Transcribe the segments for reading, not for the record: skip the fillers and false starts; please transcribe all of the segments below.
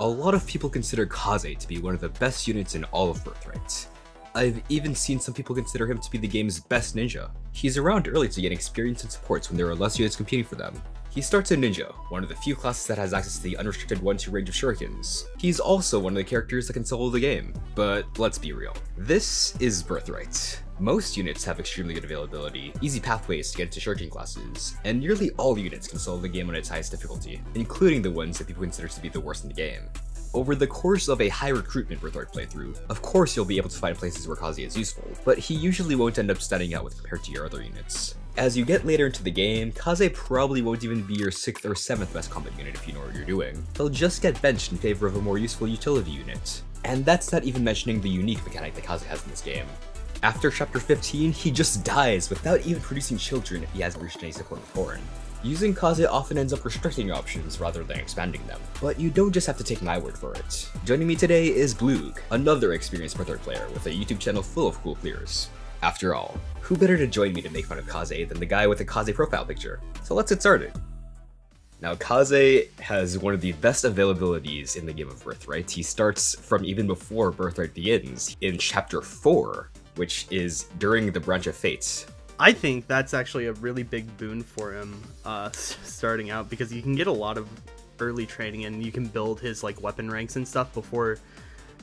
A lot of people consider Kaze to be one of the best units in all of Birthright. I've even seen some people consider him to be the game's best ninja. He's around early to gain experience and supports when there are less units competing for them. He starts in Ninja, one of the few classes that has access to the unrestricted 1-2 range of shurikens. He's also one of the characters that can solo the game, but let's be real. This is Birthright. Most units have extremely good availability, easy pathways to get into shuriken classes, and nearly all units can solo the game on its highest difficulty, including the ones that people consider to be the worst in the game. Over the course of a high recruitment Birthright playthrough, of course you'll be able to find places where Kaze is useful, but he usually won't end up standing out with compared to your other units. As you get later into the game, Kaze probably won't even be your 6th or 7th best combat unit if you know what you're doing. He'll just get benched in favor of a more useful utility unit. And that's not even mentioning the unique mechanic that Kaze has in this game. After chapter 15, he just dies without even producing children if he hasn't reached any support with Corrin. Using Kaze often ends up restricting your options rather than expanding them, but you don't just have to take my word for it. Joining me today is Bluegh, another experienced Birthright player with a YouTube channel full of cool clears. After all, who better to join me to make fun of Kaze than the guy with a Kaze profile picture? So let's get started. Now, Kaze has one of the best availabilities in the game of Birthright. He starts from even before Birthright begins, in chapter 4, which is during the Branch of Fate. I think that's actually a really big boon for him starting out, because you can get a lot of early training and you can build his like weapon ranks and stuff before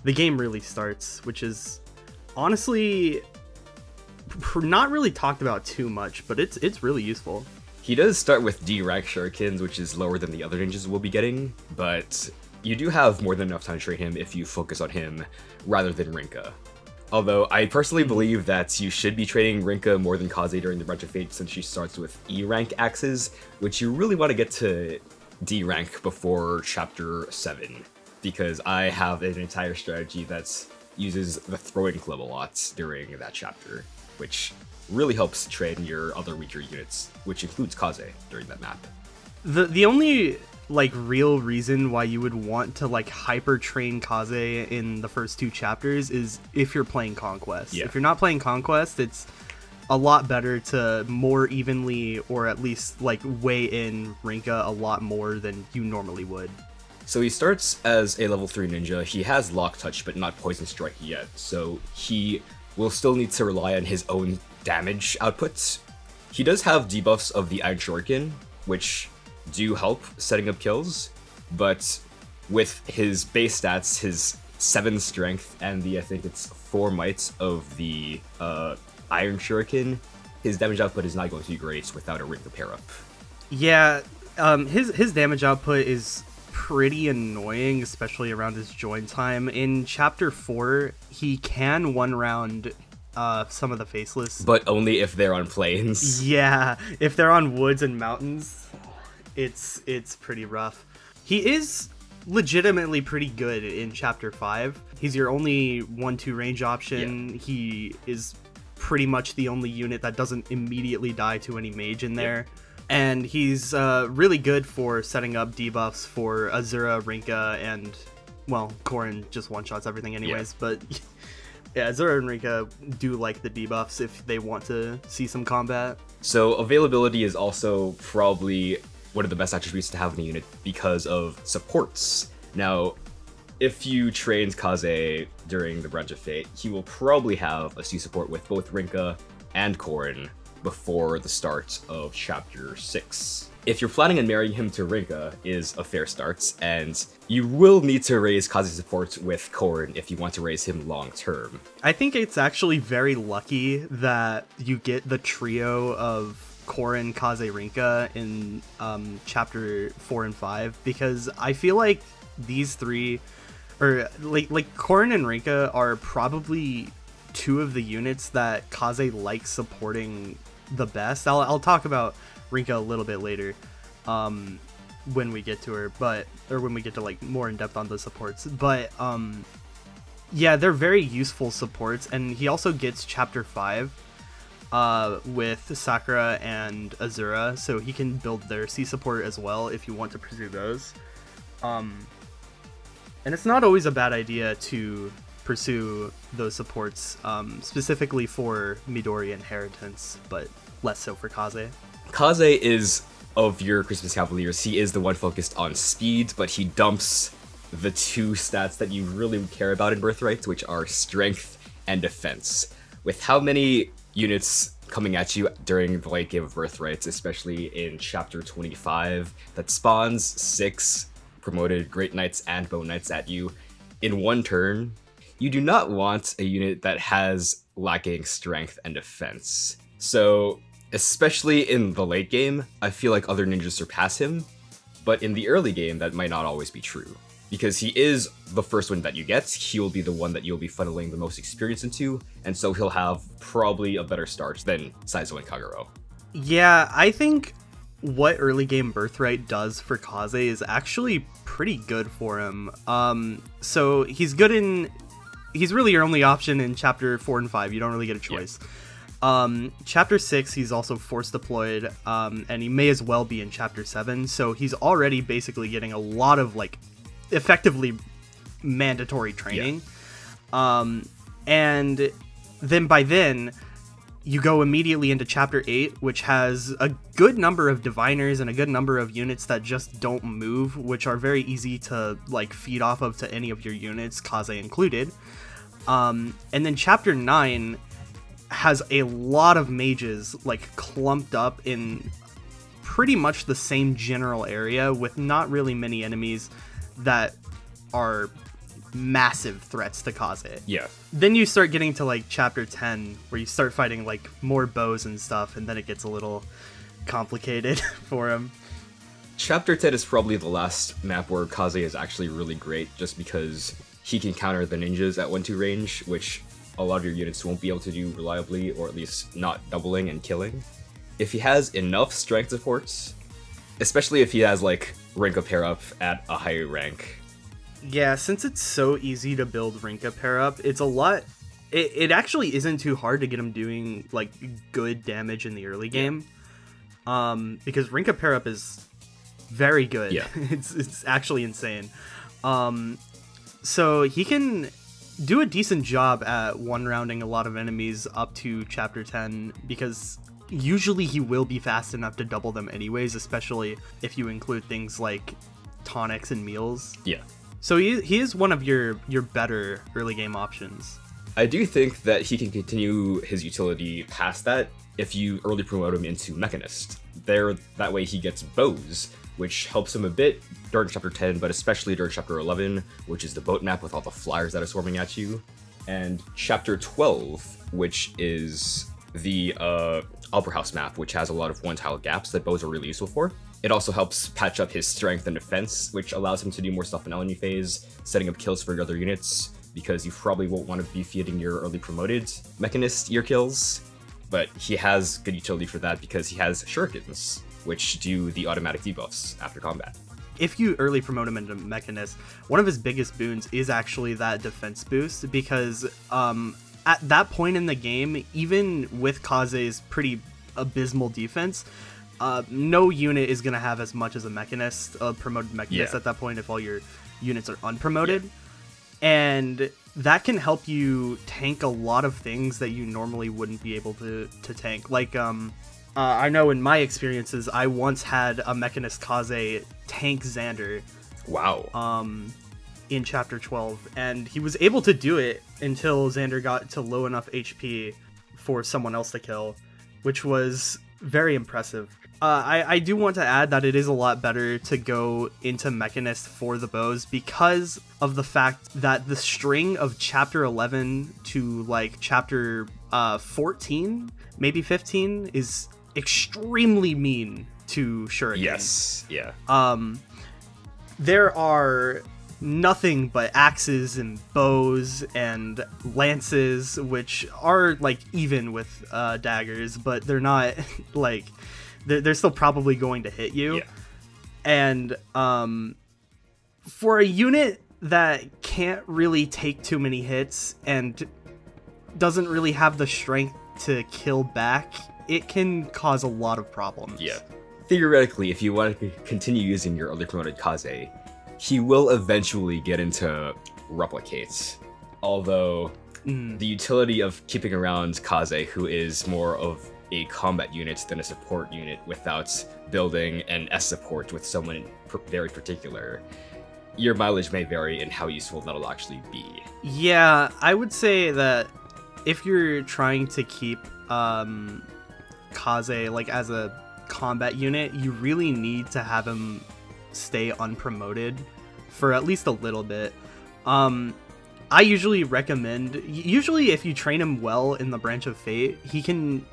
the game really starts, which is honestly not really talked about too much, but it's really useful. He does start with D rank shurikens, which is lower than the other ninjas we'll be getting, but you do have more than enough time to train him if you focus on him rather than Rinka. Although, I personally believe that you should be training Rinka more than Kaze during the Branch of Fate since she starts with E rank axes, which you really want to get to D rank before chapter 7, because I have an entire strategy that uses the throwing club a lot during that chapter, which really helps train your other weaker units, which includes Kaze during that map. The only like real reason why you would want to like hyper train Kaze in the first 2 chapters is if you're playing Conquest. Yeah. If you're not playing Conquest, it's a lot better to more evenly, or at least like weigh in Rinka a lot more than you normally would. So he starts as a level 3 ninja. He has Lock Touch but not Poison Strike yet, so he will still need to rely on his own damage outputs. He does have debuffs of the Iron Shuriken, which do help setting up kills, but with his base stats, his 7 strength and the, I think it's 4 might of the Iron Shuriken, his damage output is not going to be great without a Rinka pair up. Yeah, his damage output is pretty annoying, especially around his join time. In chapter 4, he can one round some of the faceless, but only if they're on plains. Yeah, if they're on woods and mountains, it's pretty rough. He is legitimately pretty good in chapter 5. He's your only 1-2 range option. Yeah. He is pretty much the only unit that doesn't immediately die to any mage in there. Yeah. And he's really good for setting up debuffs for Azura, Rinka, and, well, Corrin just one-shots everything anyways, yeah. But yeah, Azura and Rinka do like the debuffs if they want to see some combat. So availability is also probably one of the best attributes to have in a unit because of supports. Now, if you train Kaze during the Branch of Fate, he will probably have a C support with both Rinka and Corrin before the start of chapter 6. If you're planning on marrying him to Rinka is a fair start, and you will need to raise Kaze's support with Corrin if you want to raise him long term. I think it's actually very lucky that you get the trio of Corrin, Kaze, Rinka in chapter 4 and 5, because I feel like these 3, or like Corrin and Rinka are probably 2 of the units that Kaze likes supporting the best. I'll talk about Rinka a little bit later when we get to her, or when we get to like more in depth on the supports, but yeah, they're very useful supports. And he also gets chapter 5 with Sakura and Azura, so he can build their C support as well if you want to pursue those. And it's not always a bad idea to pursue those supports, specifically for Midori Inheritance, but less so for Kaze. Kaze is, of your Christmas Cavaliers, he is the one focused on speed, but he dumps the two stats that you really care about in Birthright, which are strength and defense. With how many units coming at you during the late game of Birthright, especially in Chapter 25, that spawns 6 promoted Great Knights and Bone Knights at you in one turn, you do not want a unit that has lacking strength and defense. So, especially in the late game, I feel like other ninjas surpass him, but in the early game, that might not always be true. Because he is the first one that you get, he will be the one that you'll be funneling the most experience into, and so he'll have probably a better start than Saizo and Kagero. Yeah, I think what early game Birthright does for Kaze is actually pretty good for him. So he's good in... He's really your only option in Chapter 4 and 5, you don't really get a choice. Yeah. Chapter 6, he's also force deployed, and he may as well be in Chapter 7, so he's already basically getting a lot of, like, effectively mandatory training. Yeah. And then by then you go immediately into Chapter 8, which has a good number of diviners and a good number of units that just don't move, which are very easy to like feed off of to any of your units, Kaze included. And then Chapter 9 has a lot of mages like clumped up in pretty much the same general area with not really many enemies that are massive threats to Kaze. Yeah. Then you start getting to like Chapter 10 where you start fighting like more bows and stuff, and then it gets a little complicated for him. Chapter 10 is probably the last map where Kaze is actually really great just because he can counter the ninjas at 1-2 range, which a lot of your units won't be able to do reliably, or at least not doubling and killing. If he has enough strength supports, especially if he has like Rinka pair up at a higher rank. Yeah, since it's so easy to build Rinka pair up, it's a lot. It actually isn't too hard to get him doing like good damage in the early game, because Rinka pair up is very good. Yeah, it's actually insane. So he can do a decent job at one-rounding a lot of enemies up to Chapter 10, because usually he will be fast enough to double them anyways, especially if you include things like tonics and meals. Yeah. So he is one of your better early game options. I do think that he can continue his utility past that if you early promote him into Mechanist. That way he gets bows, which helps him a bit during Chapter 10, but especially during Chapter 11, which is the boat map with all the flyers that are swarming at you. And Chapter 12, which is the Opera House map, which has a lot of one-tile gaps that bows are really useful for. It also helps patch up his strength and defense, which allows him to do more stuff in enemy phase, setting up kills for your other units, because you probably won't want to be feeding your early promoted Mechanist your kills. But he has good utility for that because he has shurikens, which do the automatic debuffs after combat. If you early promote him into Mechanist, one of his biggest boons is actually that defense boost, because at that point in the game, even with Kaze's pretty abysmal defense, no unit is going to have as much as a Mechanist, a promoted Mechanist at that point if all your units are unpromoted. Yeah. And that can help you tank a lot of things that you normally wouldn't be able to tank. Like, I know in my experiences, I once had a Mechanist Kaze tank Xander. Wow. In Chapter 12, and he was able to do it until Xander got to low enough HP for someone else to kill, which was very impressive. I do want to add that it is a lot better to go into Mechanist for the bows because of the fact that the string of Chapter 11 to like Chapter 14, maybe 15, is extremely mean to Shuriken. Yes, yeah. There are nothing but axes and bows and lances, which are like even with daggers, but they're not like they're still probably going to hit you. Yeah. And for a unit that can't really take too many hits and doesn't really have the strength to kill back, it can cause a lot of problems. Yeah. Theoretically, if you want to continue using your early promoted Kaze, he will eventually get into Replicate. Although, the utility of keeping around Kaze, who is more of a combat unit than a support unit without building an S support with someone very particular, your mileage may vary in how useful that'll actually be. Yeah, I would say that if you're trying to keep Kaze like as a combat unit, you really need to have him stay unpromoted for at least a little bit. I usually recommend, if you train him well in the Branch of Fate, he can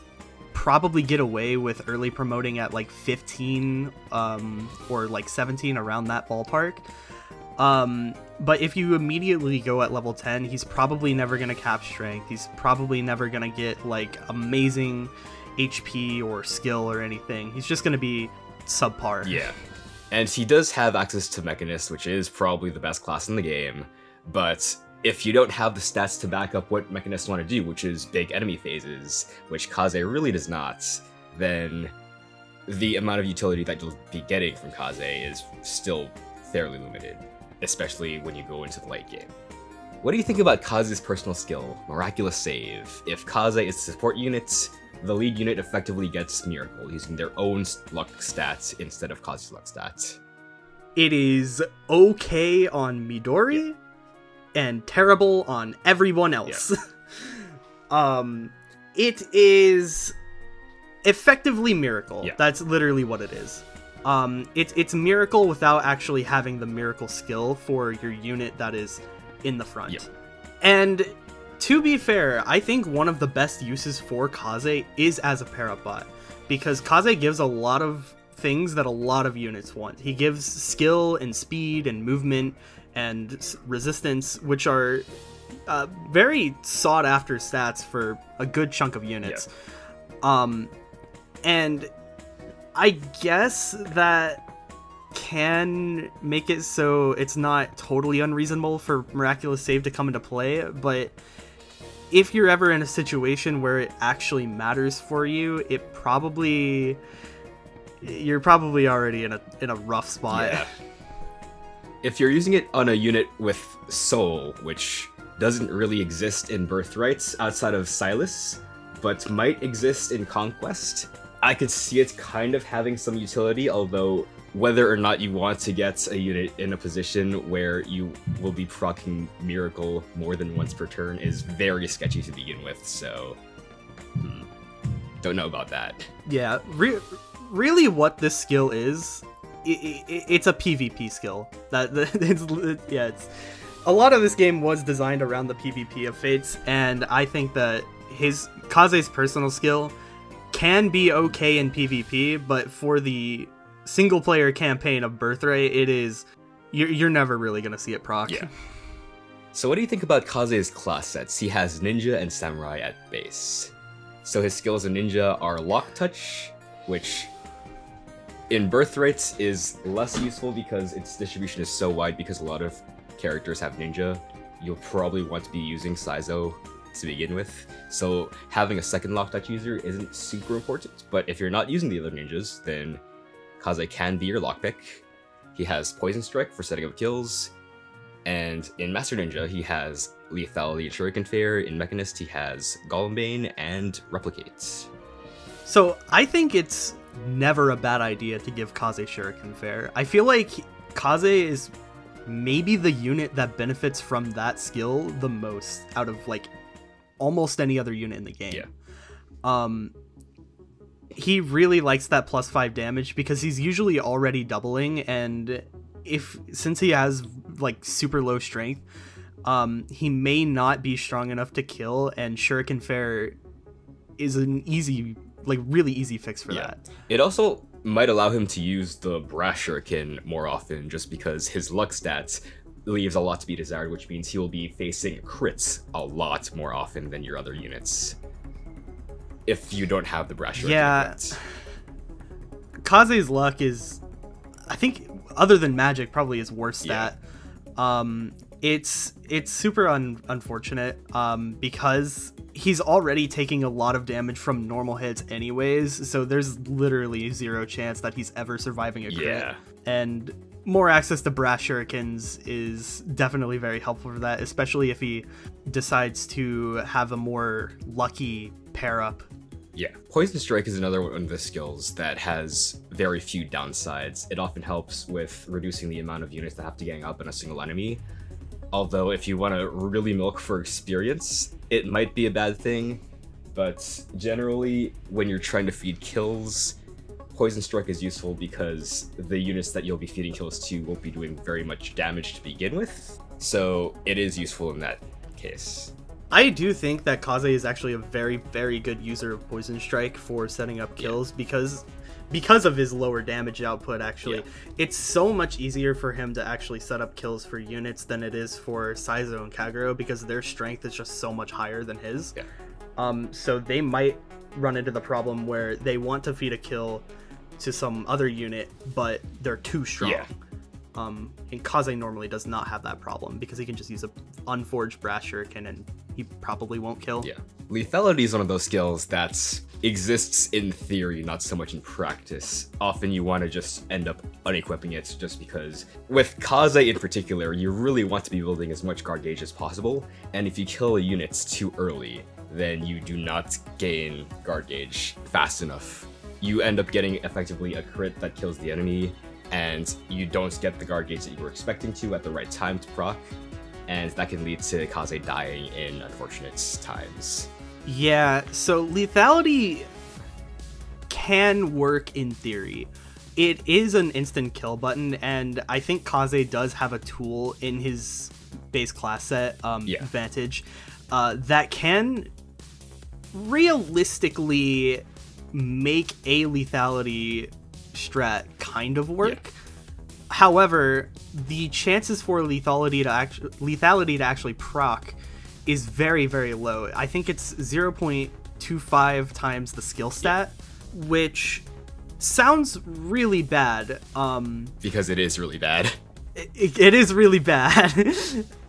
probably get away with early promoting at like 15 or like 17, around that ballpark. But if you immediately go at level 10, he's probably never going to cap strength. He's probably never going to get like amazing HP or skill or anything. He's just going to be subpar. Yeah. And he does have access to Mechanist, which is probably the best class in the game. But if you don't have the stats to back up what Mechanists want to do, which is big enemy phases, which Kaze really does not, then the amount of utility that you'll be getting from Kaze is still fairly limited, especially when you go into the late game. What do you think about Kaze's personal skill, Miraculous Save? If Kaze is a support unit, the lead unit effectively gets Miracle, using their own luck stats instead of Kaze's luck stats. It is okay on Midori, and terrible on everyone else. Yeah. It is effectively Miracle. Yeah. That's literally what it is. It's Miracle without actually having the Miracle skill for your unit that is in the front. Yeah. And to be fair, I think one of the best uses for Kaze is as a pair-up bot, because Kaze gives a lot of things that a lot of units want. He gives skill and speed and movement and resistance, which are very sought after stats for a good chunk of units. Yeah. And I guess that can make it so it's not totally unreasonable for Miraculous Save to come into play, but if you're ever in a situation where it actually matters for you, you're probably already in a rough spot. Yeah. If you're using it on a unit with Soul, which doesn't really exist in Birthrights outside of Silas, but might exist in Conquest, I could see it kind of having some utility, although whether or not you want to get a unit in a position where you will be proccing Miracle more than once per turn is very sketchy to begin with, so don't know about that. Yeah, really what this skill is, it's a PvP skill. It's a lot of this game was designed around the PvP of Fates, and I think that Kaze's personal skill can be okay in PvP, but for the single player campaign of Birthright, you're never really gonna see it proc. Yeah. So what do you think about Kaze's class sets? He has Ninja and Samurai at base. So his skills in Ninja are Lock Touch, which in Birthrights is less useful because its distribution is so wide because a lot of characters have Ninja. You'll probably want to be using Saizo to begin with, so having a second Lock Touch user isn't super important, but if you're not using the other ninjas, then Kaze can be your lockpick. He has Poison Strike for setting up kills, and in Master Ninja he has Lethality and Shuriken Fair. In Mechanist he has Golembane and Replicates. So I think it's never a bad idea to give Kaze Shuriken Fair. I feel like Kaze is maybe the unit that benefits from that skill the most out of like almost any other unit in the game. Yeah. He really likes that +5 damage because he's usually already doubling, and since he has like super low strength, he may not be strong enough to kill, and Shuriken Fair is an easy, like really easy fix for that. It also might allow him to use the Brash Shuriken more often, just because his luck stats leaves a lot to be desired, which means he will be facing crits a lot more often than your other units if you don't have the Brash Shuriken. Yeah. Kaze's luck is, I think, other than magic, probably his worst stat. It's super unfortunate because he's already taking a lot of damage from normal hits anyways, so there's literally 0 chance that he's ever surviving a crit. Yeah. And more access to Brash Shurikens is definitely very helpful for that, especially if he decides to have a more lucky pair-up Yeah, Poison Strike is another one of the skills that has very few downsides. It often helps with reducing the amount of units that have to gang up on a single enemy. Although if you want to really milk for experience, it might be a bad thing. But generally, when you're trying to feed kills, Poison Strike is useful because the units that you'll be feeding kills to won't be doing very much damage to begin with. So it is useful in that case. I do think that Kaze is actually a very, very good user of Poison Strike for setting up kills because of his lower damage output, actually. It's so much easier for him to actually set up kills for units than it is for Saizo and Kagero because their strength is just so much higher than his. So they might run into the problem where they want to feed a kill to some other unit, but they're too strong. And Kaze normally does not have that problem because he can just use a unforged brass shuriken and he probably won't kill. Lethality is one of those skills that exists in theory, not so much in practice. Often you want to just end up unequipping it just because. With Kaze in particular, you really want to be building as much guard gauge as possible, and if you kill units too early, then you do not gain guard gauge fast enough. You end up getting effectively a crit that kills the enemy, and you don't get the guard gauge that you were expecting to at the right time to proc, and that can lead to Kaze dying in unfortunate times. Yeah, so lethality can work in theory. It is an instant kill button, and I think Kaze does have a tool in his base class set, Vantage, that can realistically make a lethality strat kind of work. However, the chances for lethality to actually proc is very, very low. I think it's 0.25 times the skill stat, which sounds really bad. Because it is really bad. It is really bad.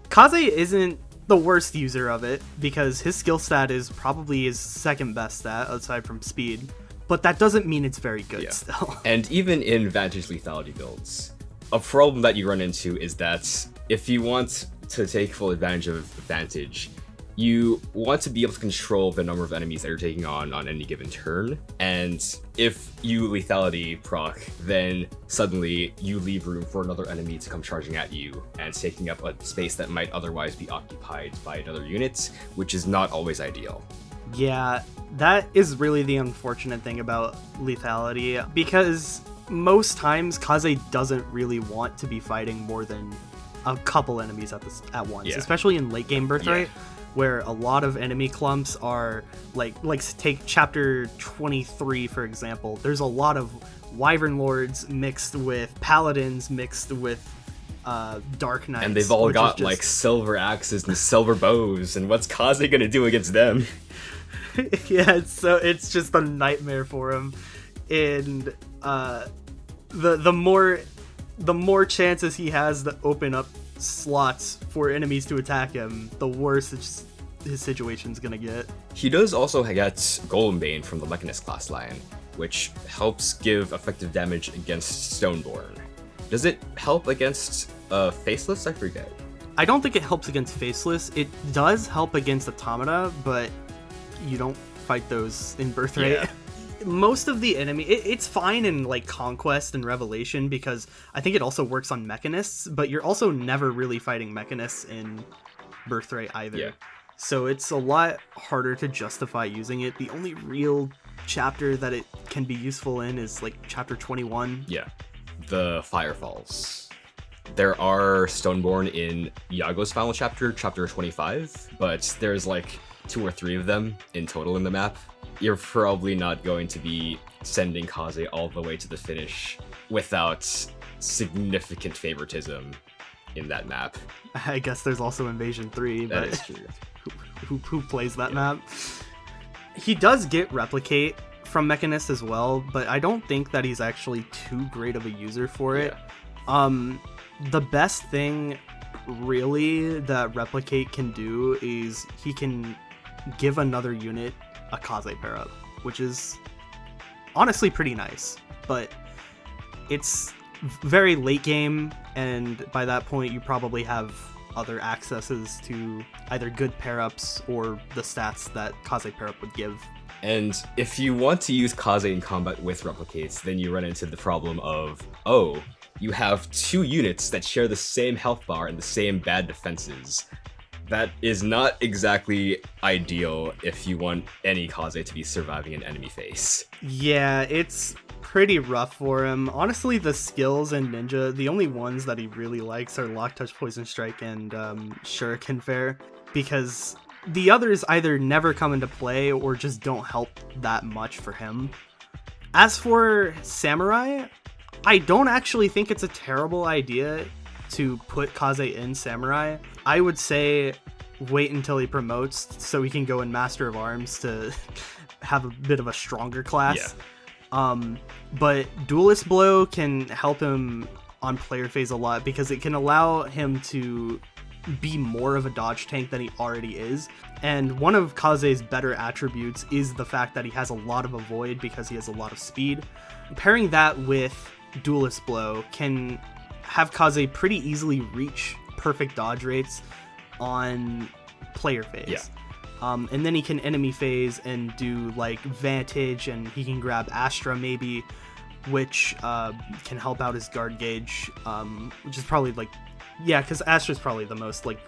Kaze isn't the worst user of it because his skill stat is probably his second best stat aside from speed. But that doesn't mean it's very good still. And even in Vantage lethality builds, a problem that you run into is that if you want to take full advantage of Vantage, you want to be able to control the number of enemies that you're taking on any given turn. And if you lethality proc, then suddenly you leave room for another enemy to come charging at you and taking up a space that might otherwise be occupied by another unit, which is not always ideal. Yeah, that is really the unfortunate thing about lethality, because most times Kaze doesn't really want to be fighting more than a couple enemies at once, especially in late game Birthright, where a lot of enemy clumps are like take chapter 23 for example. There's a lot of Wyvern Lords mixed with Paladins mixed with Dark Knights, and they've all got like silver axes and silver bows, and what's Kaze gonna do against them? It's just a nightmare for him, and the more chances he has to open up slots for enemies to attack him, the worse his situation's gonna get. He does also get Golem Bane from the Mechanist class line, which helps give effective damage against Stoneborn. Does it help against Faceless? I forget. I don't think it helps against Faceless. It does help against Automata, but you don't fight those in Birthright. Most of the enemy, it's fine in like Conquest and Revelation because I think it also works on Mechanists, but you're also never really fighting Mechanists in Birthright either. So it's a lot harder to justify using it. The only real chapter that it can be useful in is like chapter 21. The Firefalls. There are Stoneborn in Iago's final chapter, chapter 25, but there's like 2 or 3 of them in total in the map. You're probably not going to be sending Kaze all the way to the finish without significant favoritism in that map. I guess there's also Invasion 3, but that is true. Who plays that map? He does get Replicate from Mechanist as well, but I don't think that he's actually too great of a user for it. The best thing really that Replicate can do is he can give another unit a Kaze pair up, which is honestly pretty nice, but it's very late game, and by that point you probably have other accesses to either good pair ups or the stats that Kaze pair up would give. And if you want to use Kaze in combat with replicates, then you run into the problem of, oh, you have 2 units that share the same health bar and the same bad defenses. That is not exactly ideal if you want any Kaze to be surviving an enemy phase. Yeah, it's pretty rough for him. Honestly, the skills in Ninja, the only ones that he really likes are Lock, Touch, Poison Strike, and Shuriken Fair, because the others either never come into play or just don't help that much for him. As for Samurai, I don't actually think it's a terrible idea to put Kaze in Samurai. I would say wait until he promotes so he can go in Master of Arms to have a bit of a stronger class. Yeah. But Duelist Blow can help him on player phase a lot because it can allow him to be more of a dodge tank than he already is. And one of Kaze's better attributes is the fact that he has a lot of avoid because he has a lot of speed. Pairing that with Duelist Blow can have Kaze pretty easily reach perfect dodge rates on player phase. Yeah. And then he can enemy phase and do like Vantage, and he can grab Astra maybe, which can help out his guard gauge, which is probably like, yeah, because Astra's probably the most like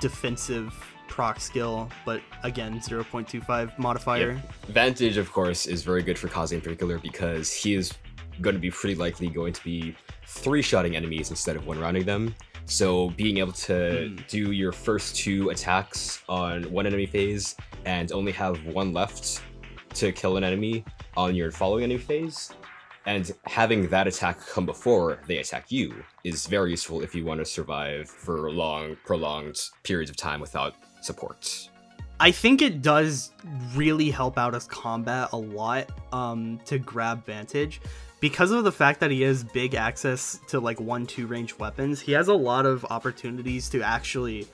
defensive proc skill, but again, 0.25 modifier. Yep. Vantage, of course, is very good for Kaze in particular because he is going to be pretty likely going to be 3-shotting enemies instead of 1-rounding them. So being able to do your first 2 attacks on one enemy phase and only have 1 left to kill an enemy on your following enemy phase, and having that attack come before they attack you is very useful if you want to survive for long, prolonged periods of time without support. I think it does really help out his combat a lot to grab Vantage. Because of the fact that he has big access to like 1-2 range weapons, he has a lot of opportunities to actually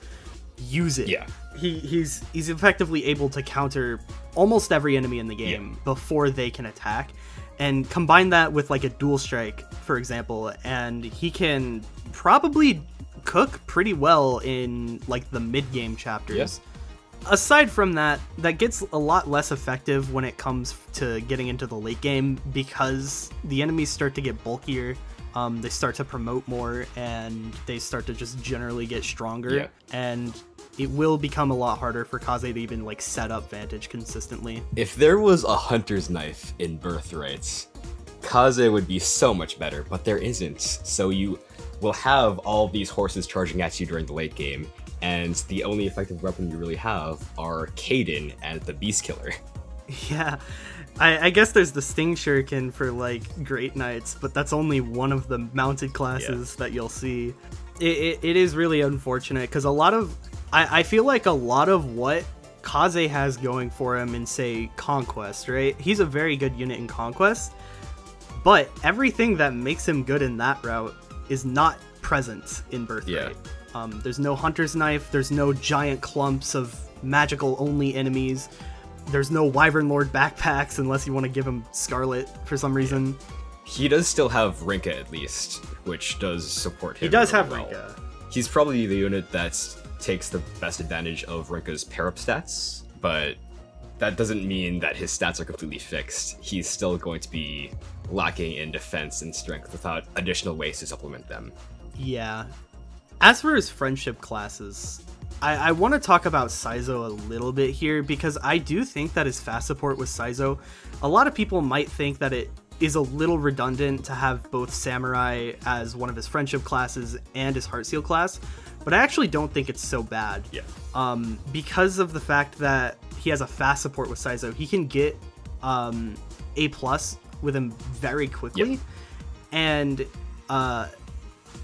use it. Yeah. He's effectively able to counter almost every enemy in the game before they can attack. And combine that with like a dual strike, for example, and he can probably cook pretty well in like the mid-game chapters. Yes. Aside from that, that gets a lot less effective when it comes to getting into the late game because the enemies start to get bulkier, they start to promote more, and they start to just generally get stronger. Yeah. And it will become a lot harder for Kaze to even like set up Vantage consistently. If there was a hunter's knife in Birthright, Kaze would be so much better, but there isn't. So you will have all these horses charging at you during the late game, and the only effective weapon you really have are Kaden and the Beast Killer. Yeah, I guess there's the Sting Shuriken for like Great Knights, but that's only one of the mounted classes that you'll see. It is really unfortunate because I feel like a lot of what Kaze has going for him in, say, Conquest, right? He's a very good unit in Conquest, but everything that makes him good in that route is not present in Birthright. Yeah. There's no Hunter's Knife, there's no giant clumps of magical-only enemies, there's no Wyvern Lord backpacks unless you want to give him Scarlet for some reason. He does still have Rinka at least, which does support him. He does have well. Rinka. He's probably the unit that takes the best advantage of Rinka's pair-up stats, but that doesn't mean that his stats are completely fixed. He's still going to be lacking in defense and strength without additional ways to supplement them. Yeah. As for his friendship classes, I want to talk about Saizo a little bit here because I do think that his fast support with Saizo, a lot of people might think that it is a little redundant to have both Samurai as one of his friendship classes and his Heartseal class, but I actually don't think it's so bad. Yeah. Because of the fact that he has a fast support with Saizo, he can get A+ with him very quickly. Yep. And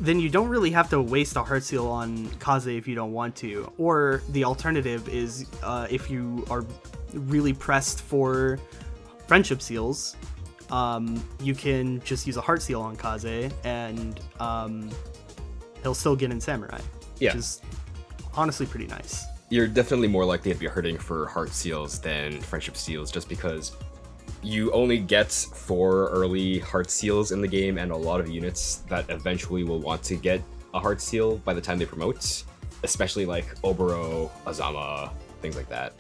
then you don't really have to waste a Heartseal on Kaze if you don't want to. Or the alternative is if you are really pressed for friendship seals, you can just use a Heartseal on Kaze and he'll still get in Samurai, which is honestly pretty nice. You're definitely more likely to be hurting for Heartseals than friendship seals just because you only get 4 early Heartseals in the game and a lot of units that eventually will want to get a Heartseal by the time they promote, especially like Oboro, Azama, things like that.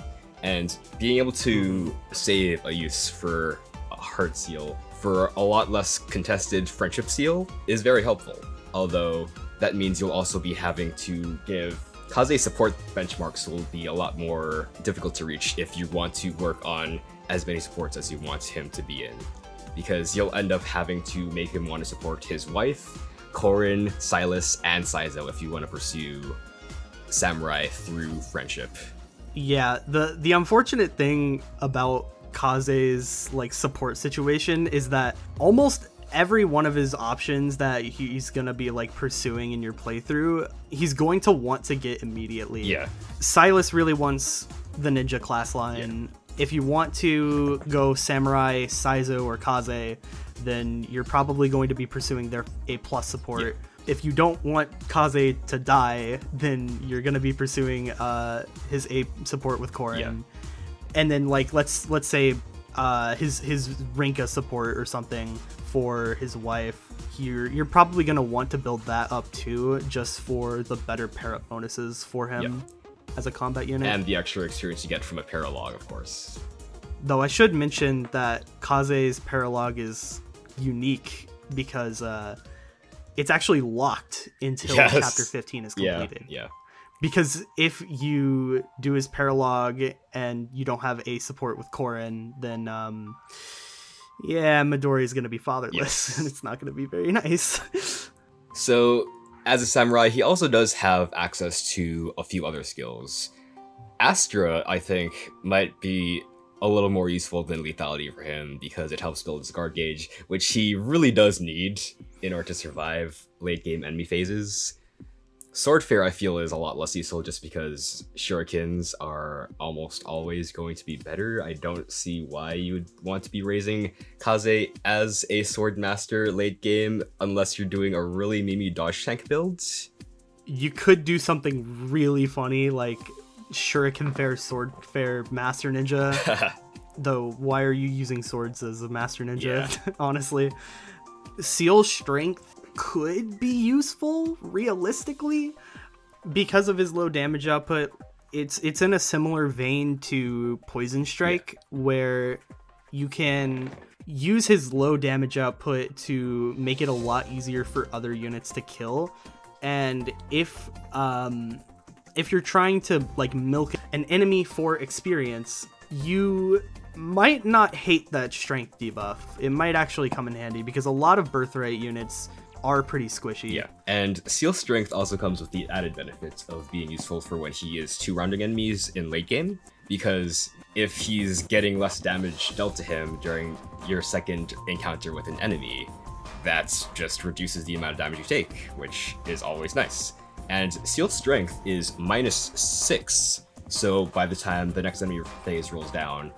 And being able to save a use for a heart seal for a lot less contested friendship seal is very helpful. Although that means you'll also be having to give Kaze support benchmarks will be a lot more difficult to reach if you want to work on as many supports as you want him to be in. Because you'll end up having to make him want to support his wife, Corrin, Silas, and Saizo if you want to pursue Samurai through friendship. Yeah, the unfortunate thing about Kaze's like support situation is that almost every one of his options that he's gonna be like pursuing in your playthrough, he's going to want to get immediately. Yeah. Silas really wants the ninja class line. Yeah. If you want to go Samurai, Saizo, or Kaze, then you're probably going to be pursuing their A+ support. Yeah. If you don't want Kaze to die, then you're gonna be pursuing his A support with Corrin. Yeah. And then like let's say his Rinka support or something for his wife. You're probably gonna want to build that up too, just for the better pair-up bonuses for him as a combat unit. And the extra experience you get from a paralog, of course. Though I should mention that Kaze's paralog is unique because it's actually locked until chapter 15 is completed. Yeah. Because if you do his paralog and you don't have A support with Corrin, then Midori is going to be fatherless, and it's not going to be very nice. So, as a samurai, he also does have access to a few other skills. Astra, I think, might be a little more useful than lethality for him because it helps build his guard gauge, which he really does need in order to survive late game enemy phases. Swordfare, I feel, is a lot less useful just because shurikens are almost always going to be better. I don't see why you would want to be raising Kaze as a sword master late game unless you're doing a really Mimi dodge tank build. You could do something really funny like Shuriken Fair Sword Fair Master Ninja. Though, why are you using swords as a Master Ninja? Yeah. Honestly. Seal Strength could be useful realistically because of his low damage output. It's in a similar vein to Poison Strike, where you can use his low damage output to make it a lot easier for other units to kill. And if you're trying to like milk an enemy for experience, you might not hate that strength debuff. It might actually come in handy because a lot of Birthright units are pretty squishy. Yeah, and Seal Strength also comes with the added benefits of being useful for when he is 2-rounding enemies in late game, because if he's getting less damage dealt to him during your second encounter with an enemy, that just reduces the amount of damage you take, which is always nice. And Sealed Strength is -6, so by the time the next enemy phase rolls down,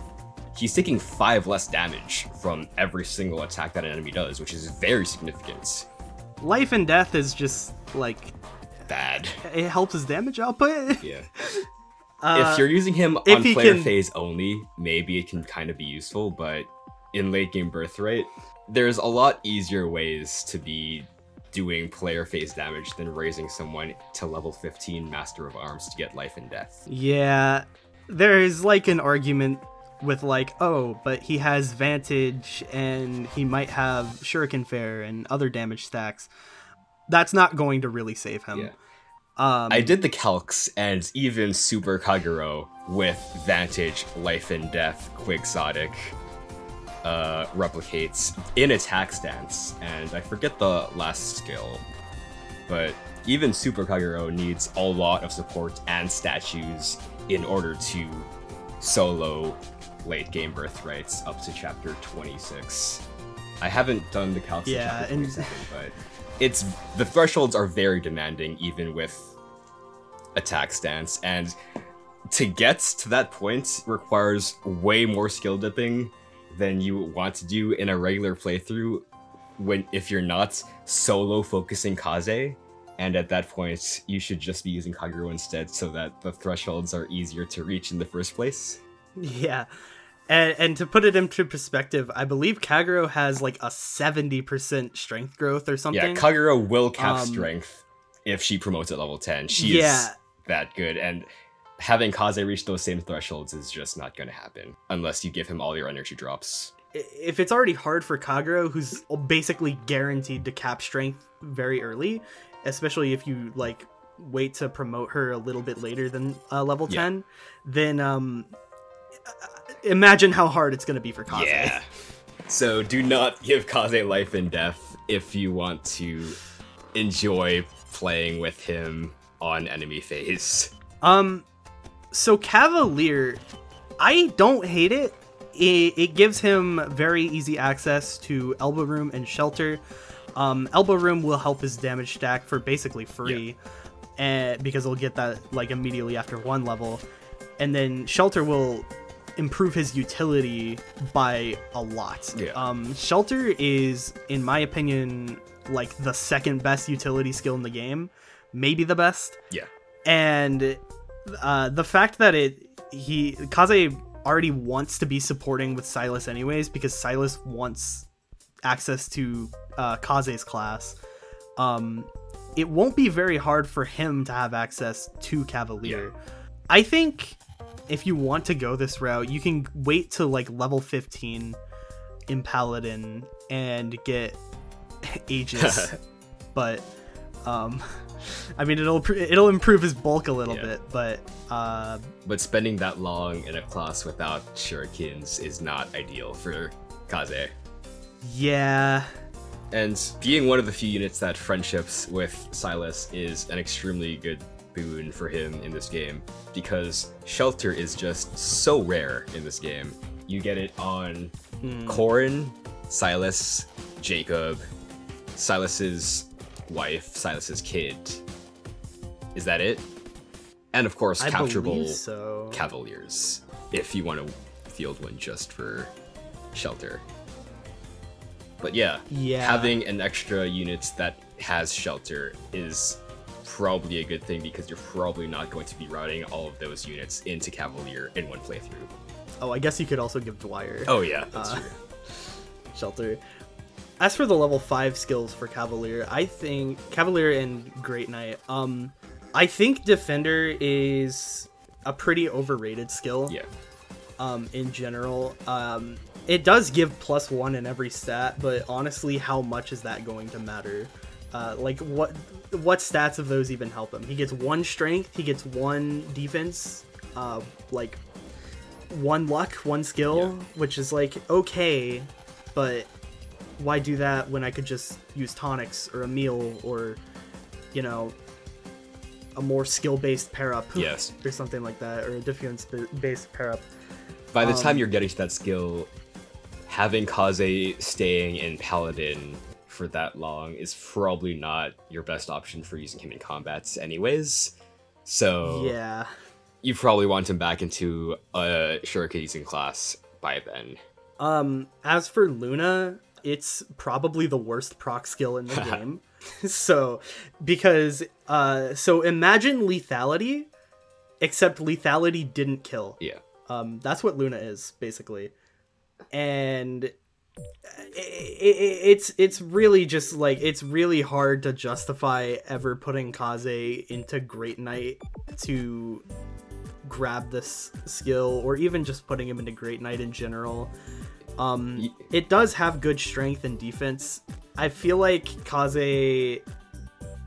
he's taking 5 less damage from every single attack that an enemy does, which is very significant. Life and Death is just, like... bad. It helps his damage output. Yeah. If you're using him on player phase only, maybe it can kind of be useful, but in late game Birthright, there's a lot easier ways to be doing player phase damage than raising someone to level 15 Master of Arms to get Life and Death. Yeah, there's like an argument with like, oh, but he has Vantage and he might have Shuriken Fair and other damage stacks. That's not going to really save him. Yeah. I did the calcs, and even Super Kagero with Vantage, Life and Death, Quixotic replicates in attack stance, and I forget the last skill, but even Super Kagero needs a lot of support and statues in order to solo late game Birthrights up to chapter 26. I haven't done the calcs in chapter 27, but the thresholds are very demanding even with attack stance, and to get to that point requires way more skill dipping than you want to do in a regular playthrough if you're not solo focusing Kaze, and at that point you should just be using Kagero instead so that the thresholds are easier to reach in the first place. Yeah. And to put it into perspective, I believe Kagero has like a 70% strength growth or something. Yeah, Kagero will cap strength if she promotes at level 10. She is that good. And having Kaze reach those same thresholds is just not going to happen unless you give him all your energy drops. If it's already hard for Kagero, who's basically guaranteed to cap strength very early, especially if you like wait to promote her a little bit later than level 10, then imagine how hard it's going to be for Kaze. Yeah. So do not give Kaze life and death if you want to enjoy playing with him on enemy phase. So Cavalier, I don't hate it. It gives him very easy access to Elbow Room and Shelter. Elbow Room will help his damage stack for basically free, and because he'll get that like immediately after one level, and then Shelter will improve his utility by a lot. Shelter is, in my opinion, like the second best utility skill in the game, maybe the best. And the fact that Kaze already wants to be supporting with Silas anyways, because Silas wants access to Kaze's class, it won't be very hard for him to have access to Cavalier. I think if you want to go this route, you can wait to like level 15 in Paladin and get Aegis. But I mean, it'll improve his bulk a little bit, but spending that long in a class without shurikens is not ideal for Kaze. Yeah. And being one of the few units that friendships with Silas is an extremely good boon for him in this game, because Shelter is just so rare in this game. You get it on Corrin, Silas, Jacob, Silas's wife, Silas's kid. Is that it? And of course, capturable Cavaliers, if you want to field one just for Shelter. But yeah, having an extra unit that has Shelter is probably a good thing, because you're probably not going to be routing all of those units into Cavalier in one playthrough. Oh, I guess you could also give Dwyer. Oh yeah, that's true. Shelter. As for the level 5 skills for Cavalier, I think Cavalier and Great Knight, I think Defender is a pretty overrated skill. In general. It does give +1 in every stat, but honestly, how much is that going to matter? Like, what stats of those even help him? He gets 1 strength, he gets 1 defense, like 1 luck, 1 skill, which is like, okay, but why do that when I could just use tonics or a meal or, you know, a more skill-based pair-up or something like that, or a defense-based pair-up. By the time you're getting to that skill, having Kaze staying in Paladin for that long is probably not your best option for using him in combats anyways. So you probably want him back into a shuriken using class by then. As for Luna, it's probably the worst proc skill in the game. So imagine lethality, except lethality didn't kill. That's what Luna is, basically. And it's really just like, it's really hard to justify ever putting Kaze into Great Knight to grab this skill, or even just putting him into Great Knight in general. It does have good strength and defense. I feel like Kaze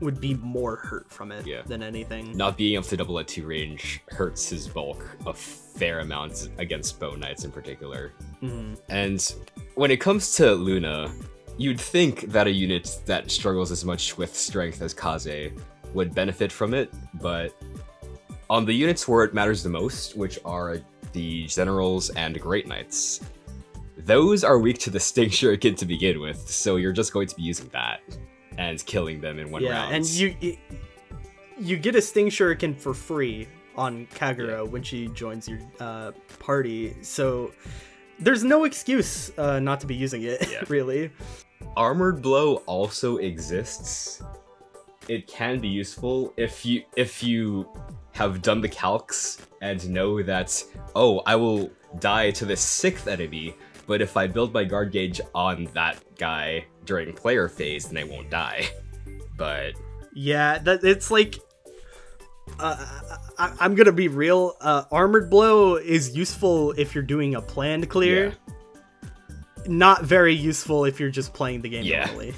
would be more hurt from it than anything. Not being able to double at 2 range hurts his bulk a fair amount against Bow Knights in particular. And when it comes to Luna, you'd think that a unit that struggles as much with strength as Kaze would benefit from it, but on the units where it matters the most, which are the Generals and Great Knights, those are weak to the Sting Shuriken to begin with, so you're just going to be using that and killing them in one round. And you get a Sting Shuriken for free on Kagero when she joins your party, so there's no excuse not to be using it, really. Armored Blow also exists. It can be useful if you have done the calcs and know that, oh, I will die to the 6th enemy, but if I build my guard gauge on that guy during player phase, then I won't die. But yeah, it's like, I'm gonna be real. Armored Blow is useful if you're doing a planned clear. Yeah. Not very useful if you're just playing the game Yeah. normally.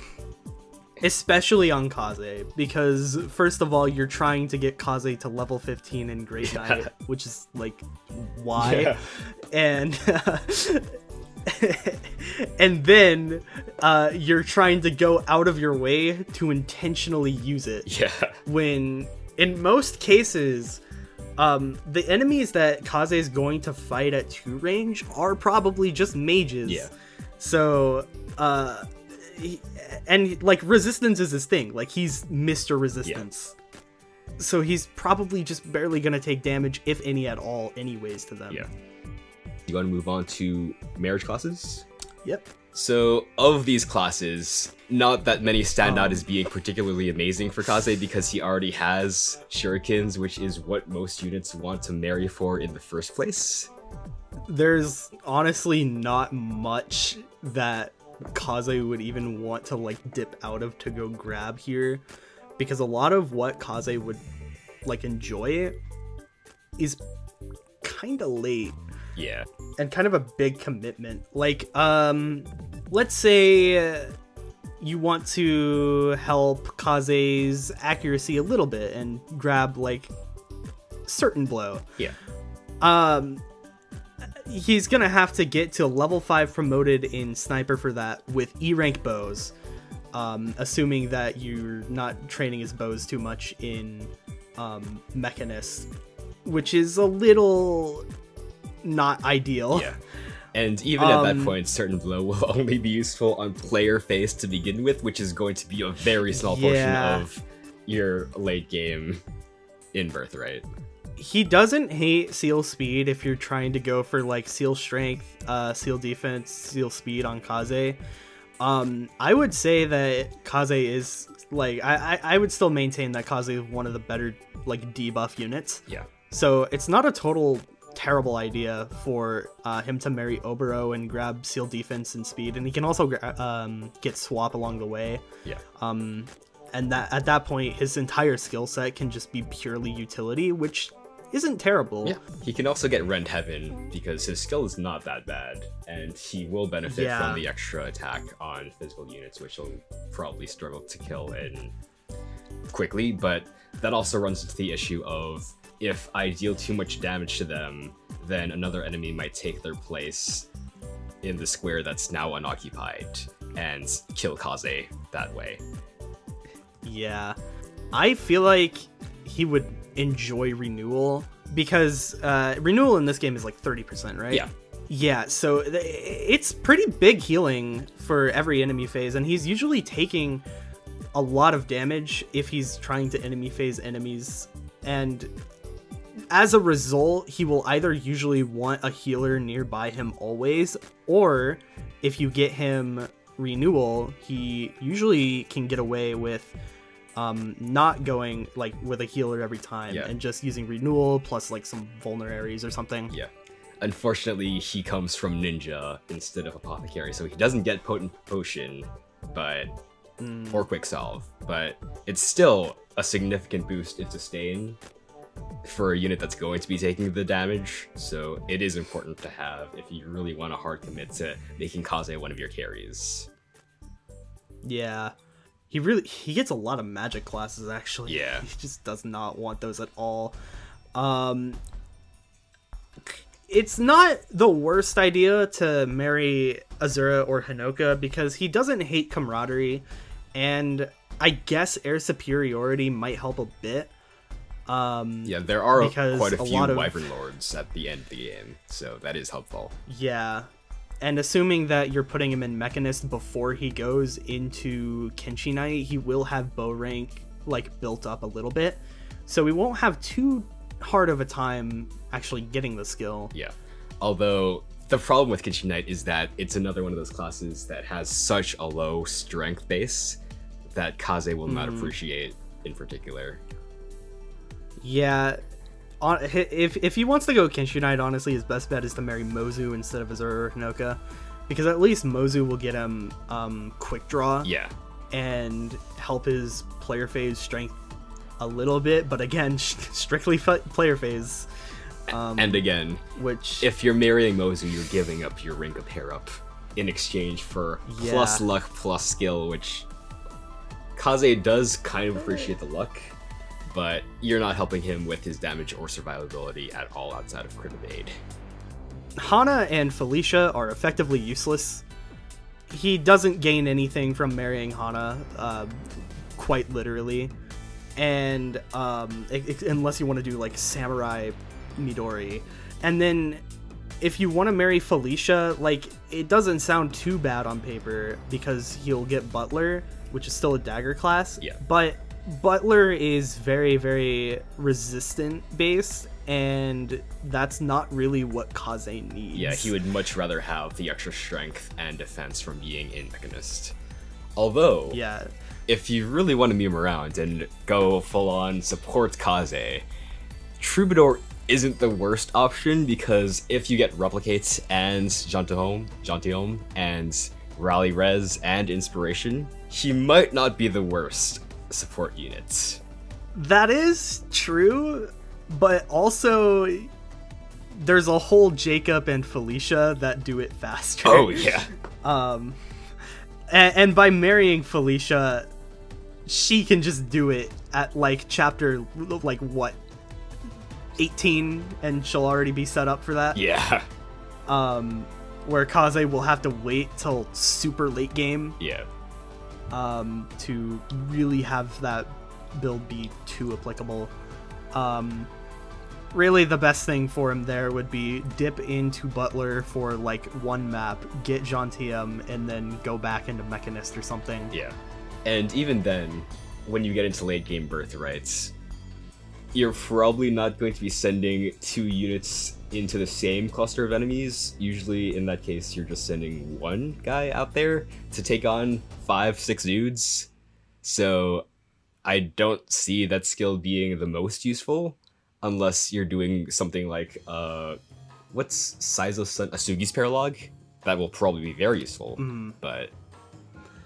Especially on Kaze, because first of all, you're trying to get Kaze to level 15 in Great Knight, which is like, why? Yeah. And and then you're trying to go out of your way to intentionally use it. Yeah. When in most cases, the enemies that Kaze is going to fight at 2 range are probably just mages. Yeah. So, and like resistance is his thing. Like he's Mr. Resistance. Yeah. So he's probably just barely gonna take damage, if any at all, anyways, to them. Yeah. You want to move on to marriage classes? Yep. So, of these classes, not that many stand out as being particularly amazing for Kaze because he already has shurikens, which is what most units want to marry for in the first place. There's honestly not much that Kaze would even want to like dip out of to go grab here, because a lot of what Kaze would like enjoy is kind of late. Yeah. And kind of a big commitment. Like, let's say you want to help Kaze's accuracy a little bit and grab like certain blow. Yeah. He's gonna have to get to level 5 promoted in sniper for that with E rank bows, assuming that you're not training his bows too much in Mechanist, which is a little not ideal. Yeah. And even at that point, certain blow will only be useful on player face to begin with, which is going to be a very small portion of your late game in Birthright. He doesn't hate seal speed if you're trying to go for like seal strength, seal defense, seal speed on Kaze. I would say that Kaze is like, I would still maintain that Kaze is one of the better like debuff units. Yeah. So it's not a total terrible idea for him to marry Obero and grab seal defense and speed, and he can also get swap along the way. Yeah. And that at that point his entire skill set can just be purely utility, which isn't terrible. Yeah. He can also get Rend Heaven because his skill is not that bad, and he will benefit from the extra attack on physical units, which he'll probably struggle to kill in quickly. But that also runs into the issue of, if I deal too much damage to them, then another enemy might take their place in the square that's now unoccupied and kill Kaze that way. Yeah. I feel like he would enjoy Renewal, because Renewal in this game is like 30%, right? Yeah. Yeah, so it's pretty big healing for every enemy phase, and he's usually taking a lot of damage if he's trying to enemy phase enemies, and as a result, he will either usually want a healer nearby him always, or if you get him Renewal, he usually can get away with not going like with a healer every time, and just using Renewal plus like some vulneraries or something. Yeah. Unfortunately, he comes from Ninja instead of Apothecary, so he doesn't get Potent Potion, but or Quick Salve, but it's still a significant boost in sustain for a unit that's going to be taking the damage, so it is important to have if you really want to hard commit to making Kaze one of your carries. Yeah. He gets a lot of magic classes, actually. Yeah. He just does not want those at all. It's not the worst idea to marry Azura or Hinoka, because he doesn't hate camaraderie, and I guess air superiority might help a bit. Yeah, there are quite a few lot of Wyvern Lords at the end of the game, so that is helpful. Yeah. And assuming that you're putting him in Mechanist before he goes into Kenshi Knight, he will have bow rank like built up a little bit, so we won't have too hard of a time actually getting the skill. Yeah, although the problem with Kenshi Knight is that it's another one of those classes that has such a low strength base that Kaze will not appreciate in particular. Yeah. If he wants to go Kenshi Knight, honestly, his best bet is to marry Mozu instead of Azura or Hinoka, because at least Mozu will get him quick draw, yeah, and help his player phase strength a little bit, but again, strictly player phase. And again, which if you're marrying Mozu, you're giving up your Rinka pair up in exchange for plus luck plus skill, which Kaze does kind of appreciate the luck, but you're not helping him with his damage or survivability at all outside of crit aid. Hana and Felicia are effectively useless. He doesn't gain anything from marrying Hana, quite literally, and unless you want to do like Samurai Midori. And then if you want to marry Felicia, like, it doesn't sound too bad on paper because he'll get Butler, which is still a dagger class. Yeah. But Butler is very, very resistant based, and that's not really what Kaze needs. Yeah, he would much rather have the extra strength and defense from being in Mechanist. Although, yeah, if you really want to meme around and go full-on support Kaze, Troubadour isn't the worst option, because if you get Replicates and Gentilhomme and Rally Res and Inspiration, he might not be the worst support unit. That is true, but also there's a whole Jacob and Felicia that do it faster. Oh yeah. And by marrying Felicia, she can just do it at like chapter like what, 18, and she'll already be set up for that. Yeah. Where Kaze will have to wait till super late game. Yeah. To really have that build be too applicable. Really the best thing for him there would be dip into Butler for like one map, get Gentilhomme, and then go back into Mechanist or something. Yeah. And even then, when you get into late game Birthrights, you're probably not going to be sending 2 units into the same cluster of enemies. Usually in that case, you're just sending one guy out there to take on 5-6 dudes. So I don't see that skill being the most useful unless you're doing something like, what's Saizo's son? Asugi's Paralog? That will probably be very useful. But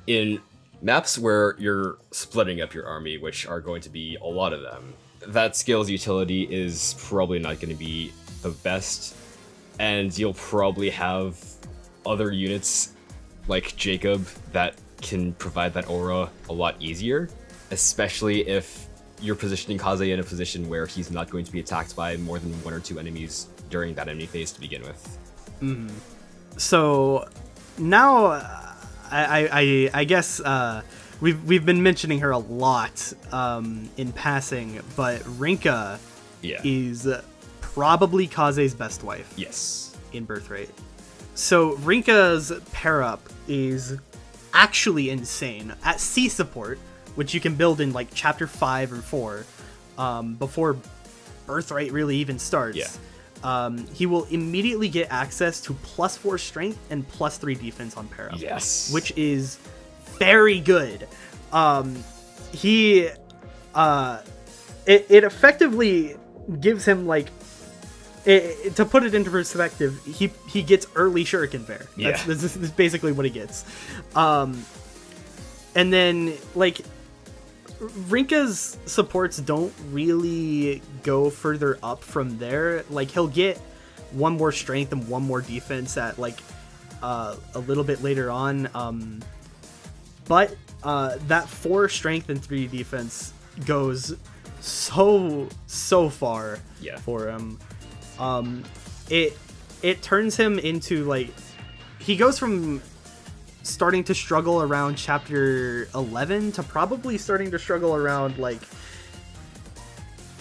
in maps where you're splitting up your army, which are going to be a lot of them, that skill's utility is probably not going to be the best, and you'll probably have other units like Jacob that can provide that aura a lot easier, especially if you're positioning Kaze in a position where he's not going to be attacked by more than 1 or 2 enemies during that enemy phase to begin with. So now I guess we've been mentioning her a lot in passing, but Rinka is probably Kaze's best wife. Yes. In Birthright. So Rinka's pair up is actually insane. At C support, which you can build in like chapter 5 or 4, before Birthright really even starts, he will immediately get access to +4 strength and +3 defense on pair up. Yes. Which is very good. It effectively gives him like, to put it into perspective, he gets early Shuriken Bear. That's basically what he gets. And then like Rinka's supports don't really go further up from there. Like he'll get 1 more strength and 1 more defense at like a little bit later on. But that 4 strength and 3 defense goes so far for him. It turns him into like, he goes from starting to struggle around chapter 11 to probably starting to struggle around like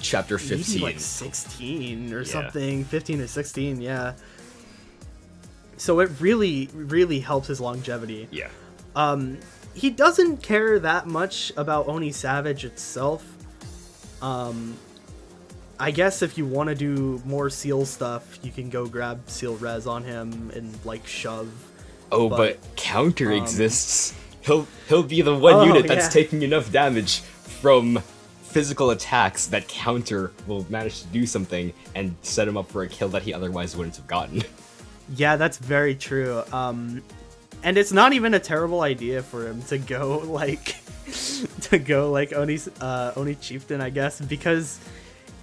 chapter 15, maybe like 16 or something. 15 or 16. So it really helps his longevity. He doesn't care that much about Oni Savage itself. I guess if you want to do more Seal stuff, you can go grab Seal Res on him and like shove. Oh, but counter exists. He'll be the one unit that's taking enough damage from physical attacks that counter will manage to do something and set him up for a kill that he otherwise wouldn't have gotten. Yeah, that's very true. And it's not even a terrible idea for him to go like Oni Chieftain, I guess, because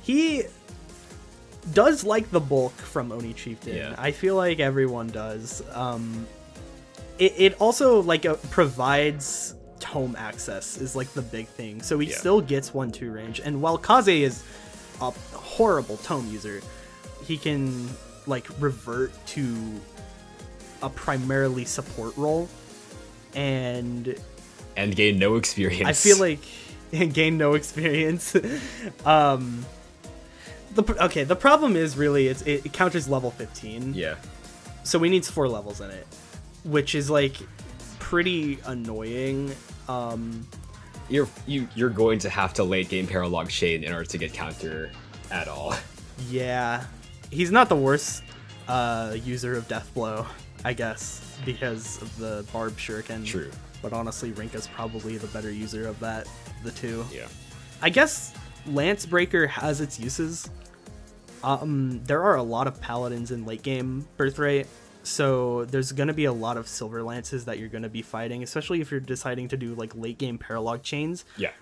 he does like the bulk from Oni Chieftain. Yeah. I feel like everyone does. It also like provides tome access is like the big thing, so he still gets 1-2 range. And while Kaze is a horrible tome user, he can like revert to a primarily support role and gain no experience. I feel like gain no experience. The problem is really it counters level 15. Yeah. So we need 4 levels in it, which is like pretty annoying. You're going to have to late game paralog chain in order to get counter at all. Yeah, he's not the worst user of Death Blow, I guess, because of the Barb Shuriken. True. But honestly, Rinka's probably the better user of that, the two. Yeah. I guess Lance Breaker has its uses. There are a lot of paladins in late game Birthright, so there's going to be a lot of silver lances that you're going to be fighting, especially if you're deciding to do like late game paralog chains. Yeah.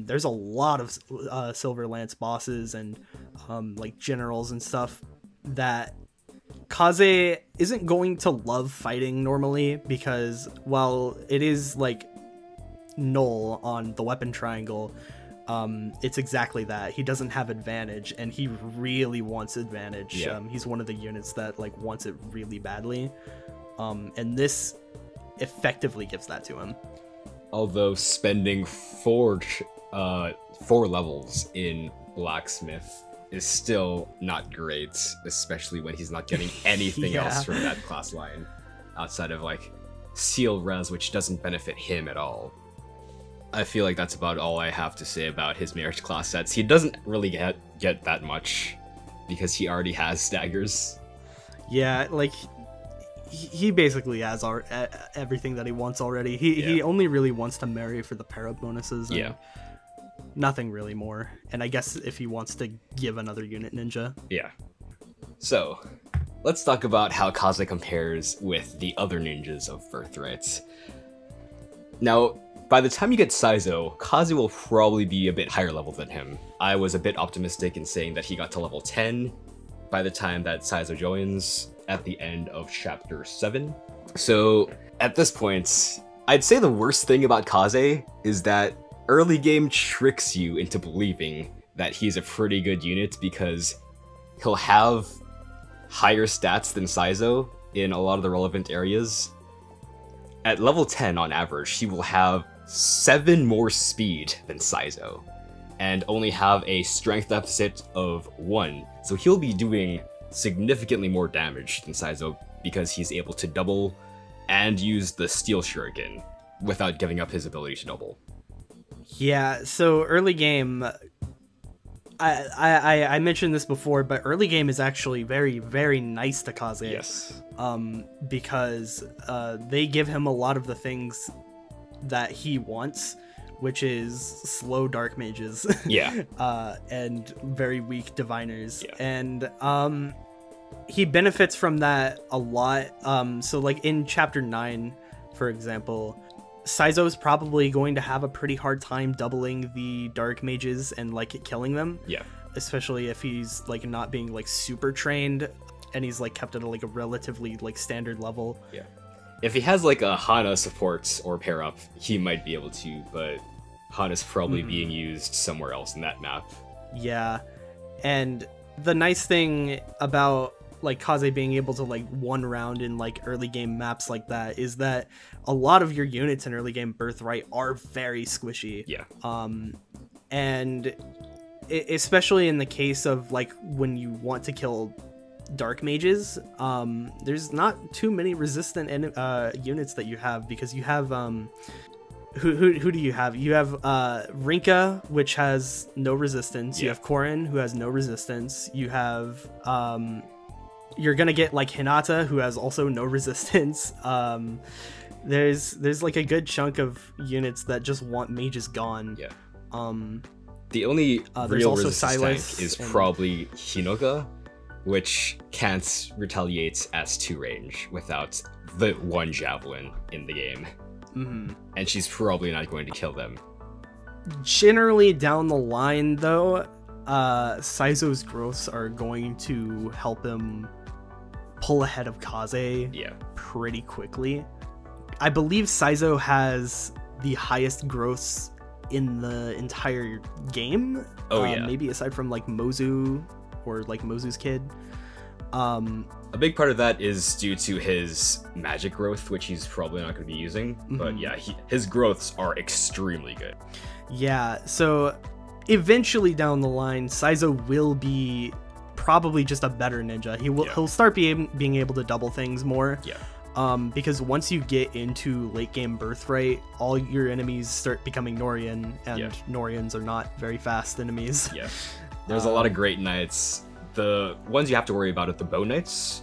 There's a lot of silver lance bosses and like generals and stuff that Kaze isn't going to love fighting normally, because while it is like null on the weapon triangle, it's exactly that. He doesn't have advantage, and he really wants advantage. Yeah. He's one of the units that like wants it really badly, and this effectively gives that to him. Although spending four levels in Blacksmith is still not great, especially when he's not getting anything else from that class line outside of like Seal Res, which doesn't benefit him at all. I feel like that's about all I have to say about his marriage class sets. He doesn't really get that much because he already has staggers. Yeah, like he basically has everything that he wants already. He only really wants to marry for the para bonuses. And nothing really more. And I guess if he wants to give another unit ninja. Yeah. So, let's talk about how Kaze compares with the other ninjas of Birthright. Now, by the time you get Saizo, Kaze will probably be a bit higher level than him. I was a bit optimistic in saying that he got to level 10 by the time that Saizo joins at the end of chapter 7. So, at this point, I'd say the worst thing about Kaze is that early game tricks you into believing that he's a pretty good unit because he'll have higher stats than Saizo in a lot of the relevant areas. At level 10 on average, he will have 7 more speed than Saizo and only have a strength deficit of 1. So he'll be doing significantly more damage than Saizo because he's able to double and use the Steel Shuriken without giving up his ability to double. Yeah, so early game, I mentioned this before, but early game is actually very, very nice to Kaze. Yes. Because they give him a lot of the things that he wants, which is slow dark mages. Yeah. And very weak diviners. Yeah. And he benefits from that a lot. So like in chapter 9, for example, Saizo is probably going to have a pretty hard time doubling the dark mages and like killing them. Yeah. Especially if he's like not being like super trained and he's like kept at a relatively like standard level. Yeah. If he has like a Hana support or pair up, he might be able to, but Hana's probably being used somewhere else in that map. Yeah. And the nice thing about like Kaze being able to like one round in like early game maps like that is that a lot of your units in early game Birthright are very squishy. Yeah. And especially in the case of like when you want to kill dark mages, there's not too many resistant units that you have, because you have who do you have? You have Rinka, which has no resistance. You have Corrin, who has no resistance. You have you're gonna get like Hinata, who has also no resistance. There's like a good chunk of units that just want mages gone. Yeah. The only real resistance Silas tank is probably Hinoka, which can't retaliate at 2 range without the 1 javelin in the game. And she's probably not going to kill them. Generally down the line, though, Saizo's growths are going to help him pull ahead of Kaze pretty quickly. I believe Saizo has the highest growths in the entire game. Maybe aside from like Mozu or like Mozu's kid. A big part of that is due to his magic growth, which he's probably not going to be using. But yeah, his growths are extremely good. Yeah, so eventually down the line, Saizo will be probably just a better ninja. He'll start being able to double things more. Yeah. Because once you get into late game Birthright, all your enemies start becoming Nourian, and Nourians are not very fast enemies. Yeah. There's a lot of great knights. The ones you have to worry about are the bow knights,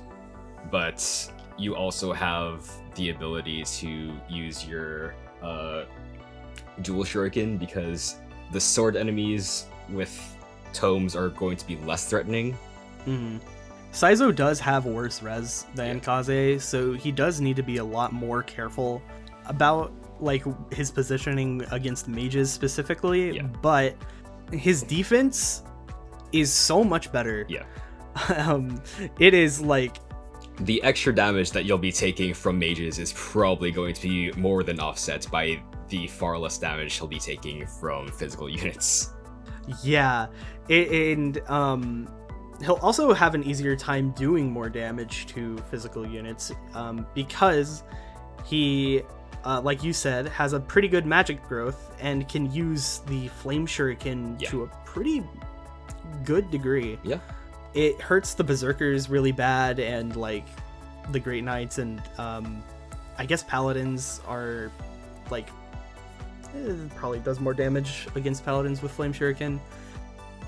but you also have the ability to use your dual shuriken, because the sword enemies with tomes are going to be less threatening. Saizo does have worse res than Kaze, so he does need to be a lot more careful about like his positioning against mages specifically, but his defense is so much better. It is like the extra damage that you'll be taking from mages is probably going to be more than offset by the far less damage he'll be taking from physical units. He'll also have an easier time doing more damage to physical units because he, like you said, has a pretty good magic growth and can use the flame shuriken to a pretty good degree. It hurts the berserkers really bad, and like the great knights, and I guess paladins are like probably does more damage against paladins with flame shuriken,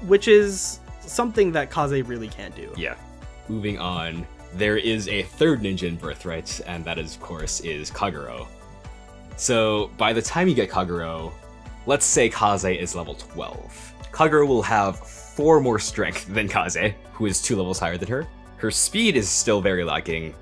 which is something that Kaze really can't do. Moving on, there is a third ninja in Birthright, and that is, of course, is Kagero. So by the time you get Kagero, let's say Kaze is level 12. Kagero will have 4 more strength than Kaze, who is 2 levels higher than her. Her speed is still very lacking.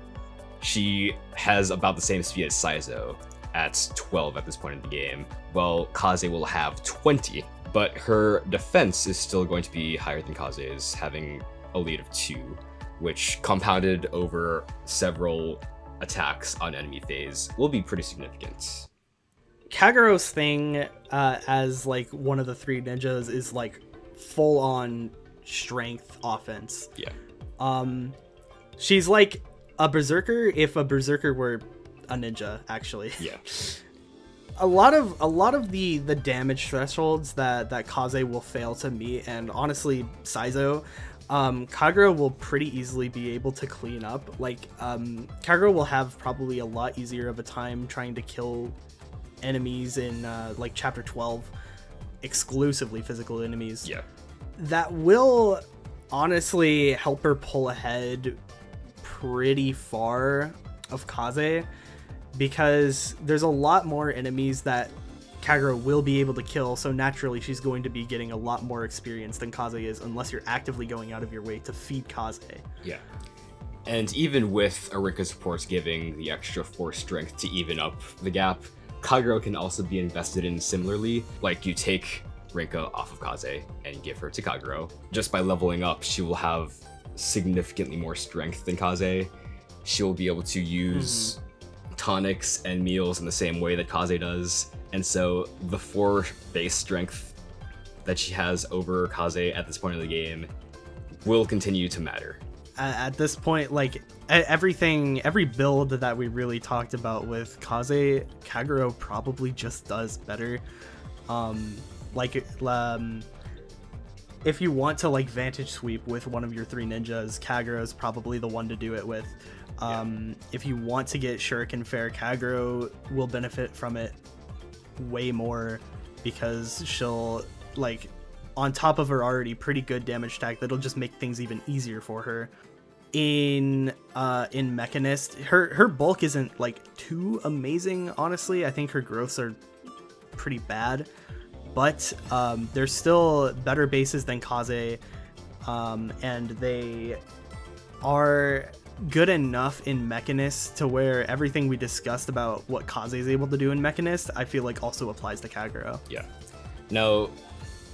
She has about the same speed as Saizo at 12 at this point in the game, while Kaze will have 20. But her defense is still going to be higher than Kaze's, having a lead of 2, which compounded over several attacks on enemy phase will be pretty significant. Kagero's thing as like one of the 3 ninjas is like full-on strength offense. She's like a berserker if a berserker were a ninja, actually. A lot of the damage thresholds that Kaze will fail to meet, and honestly Saizo, Kagero will pretty easily be able to clean up. Like Kagero will have probably a lot easier of a time trying to kill enemies in like chapter 12, exclusively physical enemies. That will honestly help her pull ahead pretty far of Kaze, because there's a lot more enemies that Kagero will be able to kill, so naturally she's going to be getting a lot more experience than Kaze is, unless you're actively going out of your way to feed Kaze. And even with Arika's supports giving the extra 4 strength to even up the gap, Kagero can also be invested in similarly. Like, you take Rinka off of Kaze and give her to Kagero. Just by leveling up, she will have significantly more strength than Kaze. She will be able to use tonics and meals in the same way that Kaze does, and so the 4 base strength that she has over Kaze at this point in the game will continue to matter. At this point, like every build that we really talked about with Kaze, Kagero probably just does better. If you want to like vantage sweep with one of your 3 ninjas, Kagero is probably the one to do it with. If you want to get Shuriken Fair, Kagero will benefit from it way more, because she'll, like, on top of her already pretty good damage stack, that'll just make things even easier for her. In Mechanist, her bulk isn't like too amazing, honestly. I think her growths are pretty bad, but they're still better bases than Kaze, and they are good enough in Mechanist to where everything we discussed about what Kaze is able to do in Mechanist, I feel like also applies to Kagero. Yeah. Now,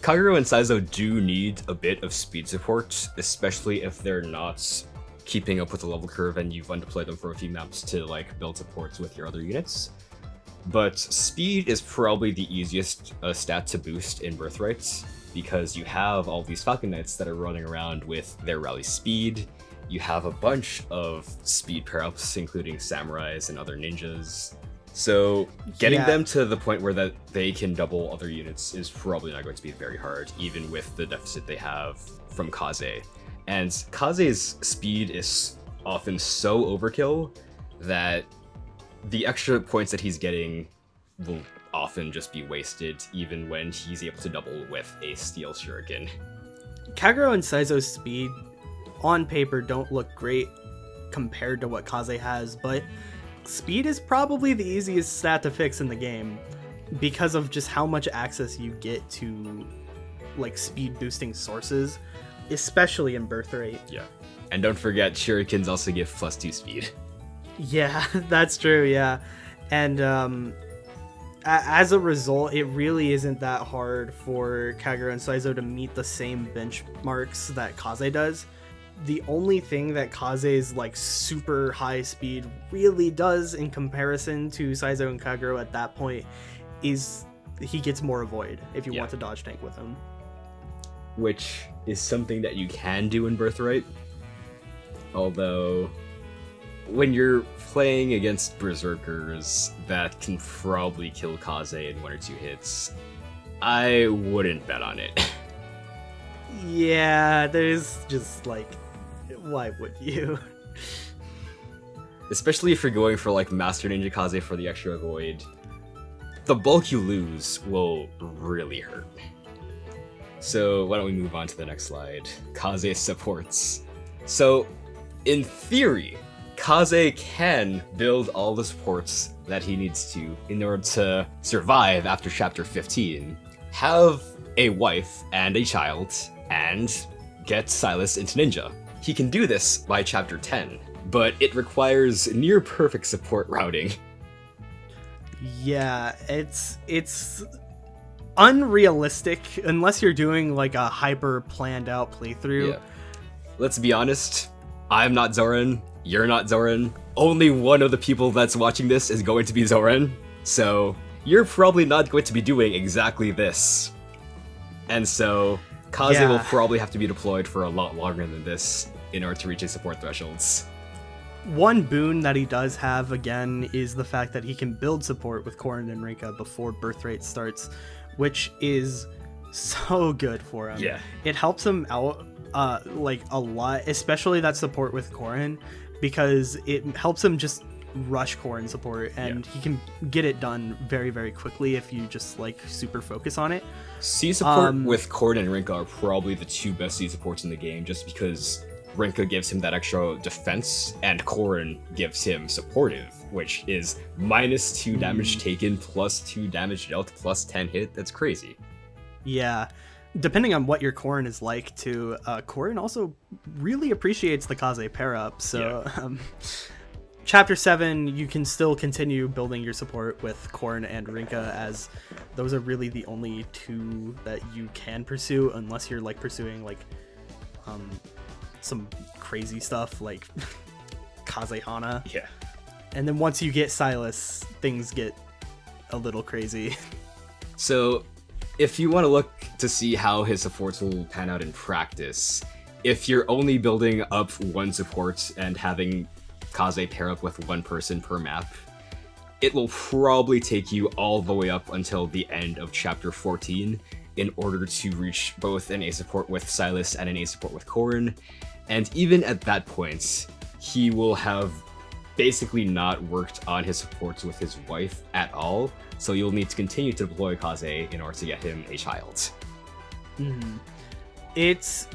Kagero and Saizo do need a bit of speed support, especially if they're not keeping up with the level curve and you've undeployed them for a few maps to like build supports with your other units. But speed is probably the easiest stat to boost in Birthright, because you have all these Arknights that are running around with their rally speed. You have a bunch of speed pair-ups, including samurais and other ninjas. So getting them to the point where that they can double other units is probably not going to be very hard, even with the deficit they have from Kaze. And Kaze's speed is often so overkill that the extra points that he's getting will often just be wasted, even when he's able to double with a steel shuriken. Kagero and Saizo's speed on paper don't look great compared to what Kaze has, but speed is probably the easiest stat to fix in the game because of just how much access you get to like speed boosting sources, especially in Birthright. Yeah. And don't forget, shurikens also give +2 speed. Yeah, that's true, yeah. And as a result, it really isn't that hard for Kagero and Saizo to meet the same benchmarks that Kaze does. The only thing that Kaze's like super high speed really does in comparison to Saizo and Kagero at that point is he gets more avoid if you want to dodge tank with him. Which is something that you can do in Birthright. Although, when you're playing against Berserkers that can probably kill Kaze in 1 or 2 hits, I wouldn't bet on it. Yeah, there's just like, why would you? Especially if you're going for like Master Ninja Kaze for the extra avoid, the bulk you lose will really hurt. So why don't we move on to the next slide. Kaze supports. So, in theory, Kaze can build all the supports that he needs to in order to survive after chapter 15, have a wife and a child, and get Silas into Ninja. He can do this by chapter 10, but it requires near perfect support routing. Yeah, it's unrealistic unless you're doing like a hyper planned out playthrough. Yeah. Let's be honest, I'm not Zoran, you're not Zoran. Only one of the people that's watching this is going to be Zoran, so you're probably not going to be doing exactly this. And so, Kaze will probably have to be deployed for a lot longer than this in order to reach his support thresholds. One boon that he does have, again, is the fact that he can build support with Corrin and Rinka before Birthright starts, which is so good for him. Yeah. It helps him out like a lot, especially that support with Corrin, because it helps him just rush Corrin support, and he can get it done very, very quickly if you just like super focus on it. C support with Corrin and Rinka are probably the 2 best C supports in the game, just because Rinka gives him that extra defense, and Corrin gives him supportive, which is -2 damage taken, +2 damage dealt, +10 hit. That's crazy. Yeah. Depending on what your Corrin is like, too, Corrin also really appreciates the Kaze pair-up, so... Chapter 7, you can still continue building your support with Corrin and Rinka, as those are really the only 2 that you can pursue, unless you're like pursuing like some crazy stuff like Kaze Hana. Yeah. And then once you get Silas, things get a little crazy. So, if you want to look to see how his supports will pan out in practice, if you're only building up 1 support and having Kaze pair up with 1 person per map, it will probably take you all the way up until the end of chapter 14 in order to reach both an A support with Silas and an A support with Corrin. And even at that point, he will have basically not worked on his supports with his wife at all, so you'll need to continue to deploy Kaze in order to get him a child. It's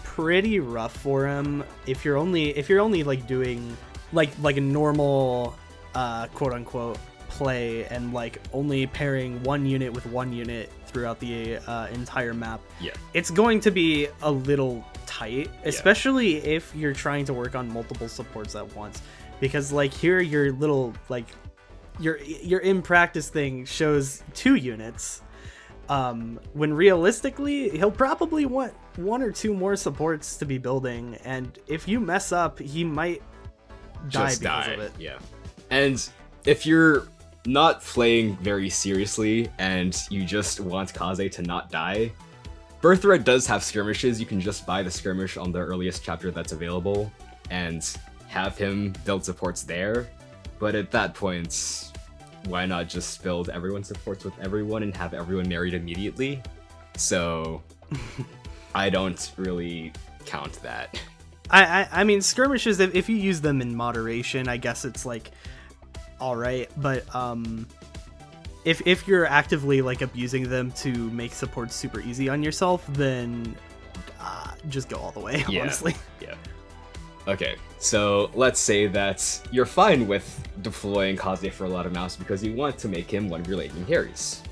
pretty rough for him if you're only like doing like a normal quote unquote play and like only pairing 1 unit with 1 unit throughout the entire map. Yeah. It's going to be a little tight, especially if you're trying to work on multiple supports at once, because like here your little like your in practice thing shows 2 units, when realistically he'll probably want 1 or 2 more supports to be building, and if you mess up he might die because of it. Yeah, and if you're not playing very seriously and you just want Kaze to not die, Birthright does have skirmishes. You can just buy the skirmish on the earliest chapter that's available and have him build supports there. But at that point, why not just build everyone's supports with everyone and have everyone married immediately? So I don't really count that. I mean, skirmishes, if you use them in moderation, I guess it's like alright, but if you're actively like abusing them to make support super easy on yourself, then just go all the way, honestly. Yeah. Okay, so let's say that you're fine with deploying Kaze for a lot of mouse because you want to make him one of your late game carries.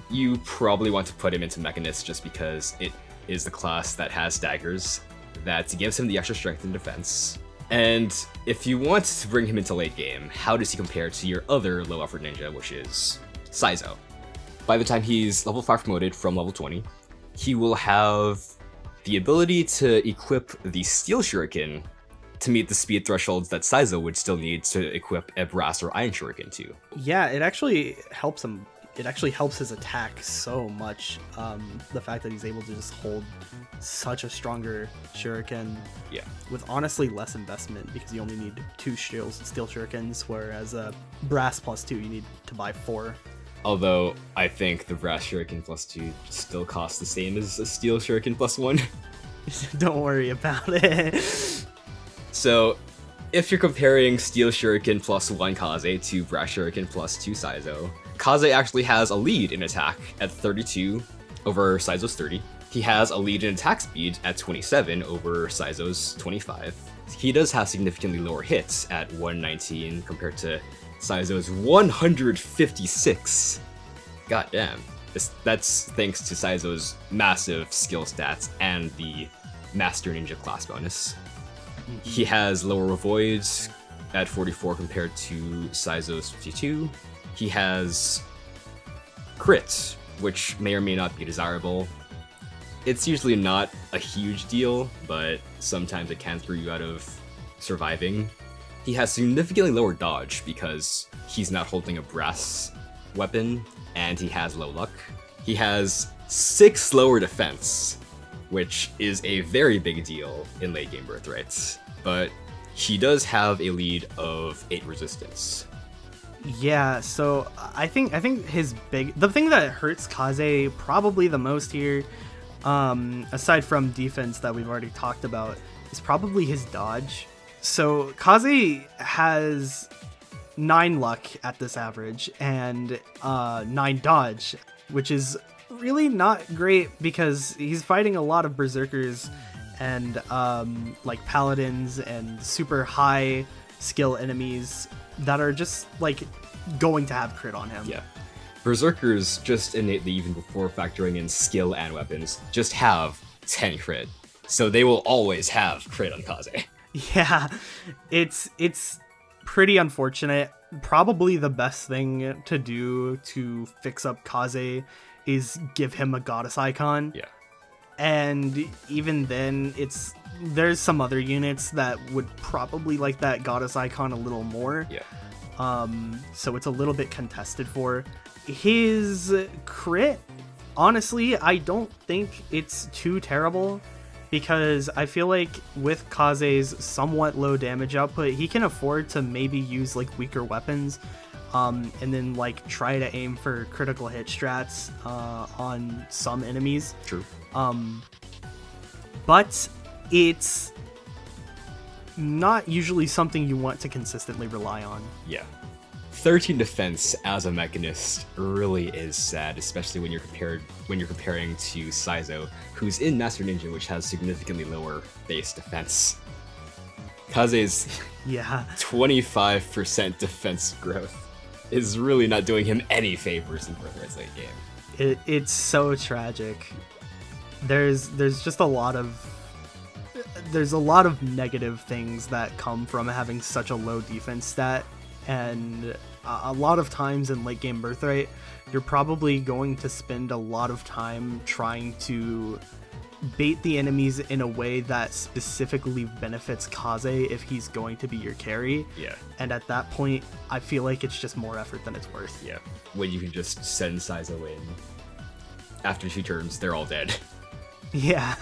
You probably want to put him into Mechanist just because it is the class that has daggers that gives him the extra strength and defense. And if you want to bring him into late game, how does he compare to your other low effort ninja, which is Saizo? By the time he's level 5 promoted from level 20, he will have the ability to equip the Steel Shuriken to meet the speed thresholds that Saizo would still need to equip a Brass or Iron Shuriken to. Yeah, it actually helps him. It actually helps his attack so much. The fact that he's able to just hold such a stronger Shuriken, with honestly less investment, because you only need 2 steel Shurikens, whereas Brass +2 you need to buy 4. Although I think the Brass Shuriken +2 still costs the same as a Steel Shuriken +1. Don't worry about it. So, if you're comparing Steel Shuriken +1 Kaze to Brass Shuriken +2 Saizo, Kaze actually has a lead in attack at 32 over Saizo's 30. He has a lead in attack speed at 27 over Saizo's 25. He does have significantly lower hits at 119 compared to Saizo's 156. God damn. That's thanks to Saizo's massive skill stats and the Master Ninja class bonus. He has lower voids at 44 compared to Saizo's 52. He has crit, which may or may not be desirable. It's usually not a huge deal, but sometimes it can throw you out of surviving. He has significantly lower dodge because he's not holding a brass weapon, and he has low luck. He has 6 lower defense, which is a very big deal in late game Birthrights, but he does have a lead of 8 resistance. Yeah, so I think the thing that hurts Kaze probably the most here, aside from defense that we've already talked about, is probably his dodge. So Kaze has 9 luck at this average and 9 dodge, which is really not great because he's fighting a lot of berserkers and like paladins and super high skill enemies that are just like going to have crit on him. Yeah. Berserkers, just innately, even before factoring in skill and weapons, just have 10 crit. So they will always have crit on Kaze. Yeah, it's pretty unfortunate. Probably the best thing to do to fix up Kaze is give him a goddess icon. Yeah. And even then, there's some other units that would probably like that goddess icon a little more. Yeah. So it's a little bit contested for. His crit, honestly, I don't think it's too terrible, because I feel like with Kaze's somewhat low damage output, he can afford to maybe use like weaker weapons, and then like try to aim for critical hit strats on some enemies. True. But it's not usually something you want to consistently rely on. Yeah. 13 defense as a mechanist really is sad, especially when you're comparing to Saizo, who's in Master Ninja, which has significantly lower base defense. Kaze's 25% defense growth is really not doing him any favors in Birthright's late game. It's so tragic. There's just a lot of there's a lot of negative things that come from having such a low defense stat, and a lot of times in late game Birthright, you're probably going to spend a lot of time trying to bait the enemies in a way that specifically benefits Kaze if he's going to be your carry. Yeah. And at that point, I feel like it's just more effort than it's worth. Yeah. When you can just send Saizo in. After 2 turns, they're all dead. Yeah.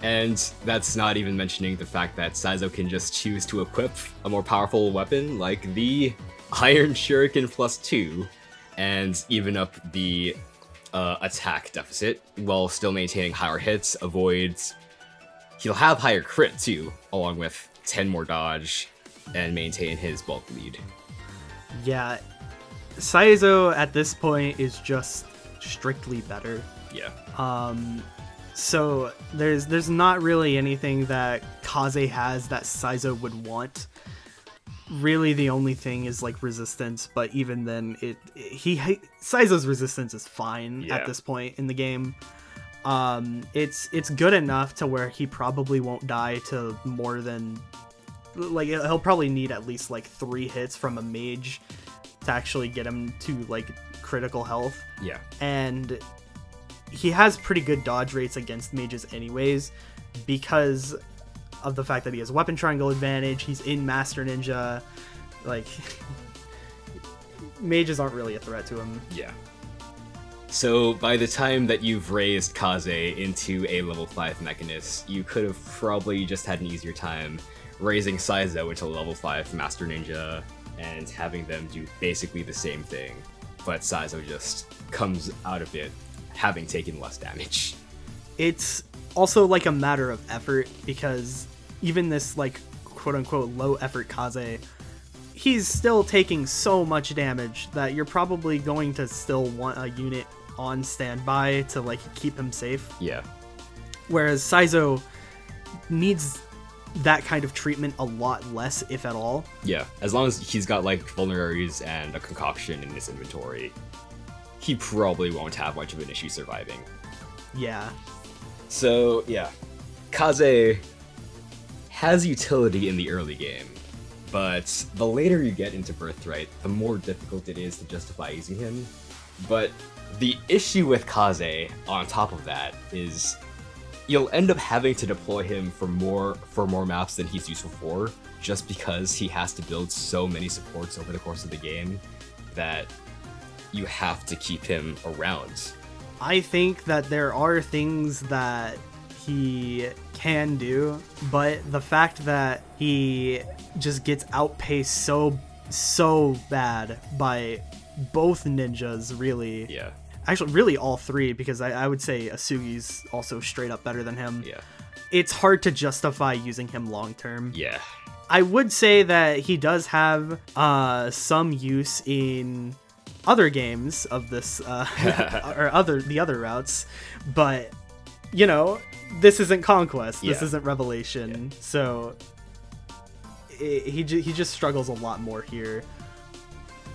And that's not even mentioning the fact that Saizo can just choose to equip a more powerful weapon like the Iron Shuriken +2 and even up the attack deficit while still maintaining higher hits, avoids. He'll have higher crit too, along with 10 more dodge and maintain his bulk lead. Yeah, Saizo at this point is just strictly better. Yeah. So there's not really anything that Kaze has that Saizo would want. Really, the only thing is like resistance, but even then, Saizo's resistance is fine at this point in the game. It's good enough to where he probably won't die to more than, like, he'll probably need at least like 3 hits from a mage to actually get him to like critical health. Yeah. And he has pretty good dodge rates against mages anyways, because of the fact that he has weapon triangle advantage. He's in Master Ninja. Like, mages aren't really a threat to him. Yeah. So by the time that you've raised Kaze into a level 5 Mechanist, you could have probably just had an easier time raising Saizo into level 5 Master Ninja and having them do basically the same thing, but Saizo just comes out of it having taken less damage. It's also like a matter of effort, because even this like quote-unquote low effort Kaze, he's still taking so much damage that you're probably going to still want a unit on standby to like keep him safe. Yeah. Whereas Saizo needs that kind of treatment a lot less, if at all. Yeah, as long as he's got like vulneraries and a concoction in his inventory, he probably won't have much of an issue surviving. Yeah. So, yeah. Kaze has utility in the early game, but the later you get into Birthright, the more difficult it is to justify using him. But the issue with Kaze, on top of that, is you'll end up having to deploy him for more maps than he's useful for, just because he has to build so many supports over the course of the game that you have to keep him around. I think that there are things that he can do, but the fact that he just gets outpaced so bad by both ninjas, really. Yeah. Actually, really all 3, because I would say Asugi's also straight up better than him. Yeah. It's hard to justify using him long term. Yeah. I would say that he does have some use in other games of this, or the other routes, but you know, this isn't Conquest, this isn't Revelation, so he just struggles a lot more here.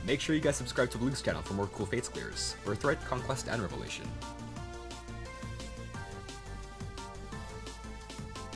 Make sure you guys subscribe to Bluegh's channel for more cool Fates clears, Birthright, Conquest, and Revelation.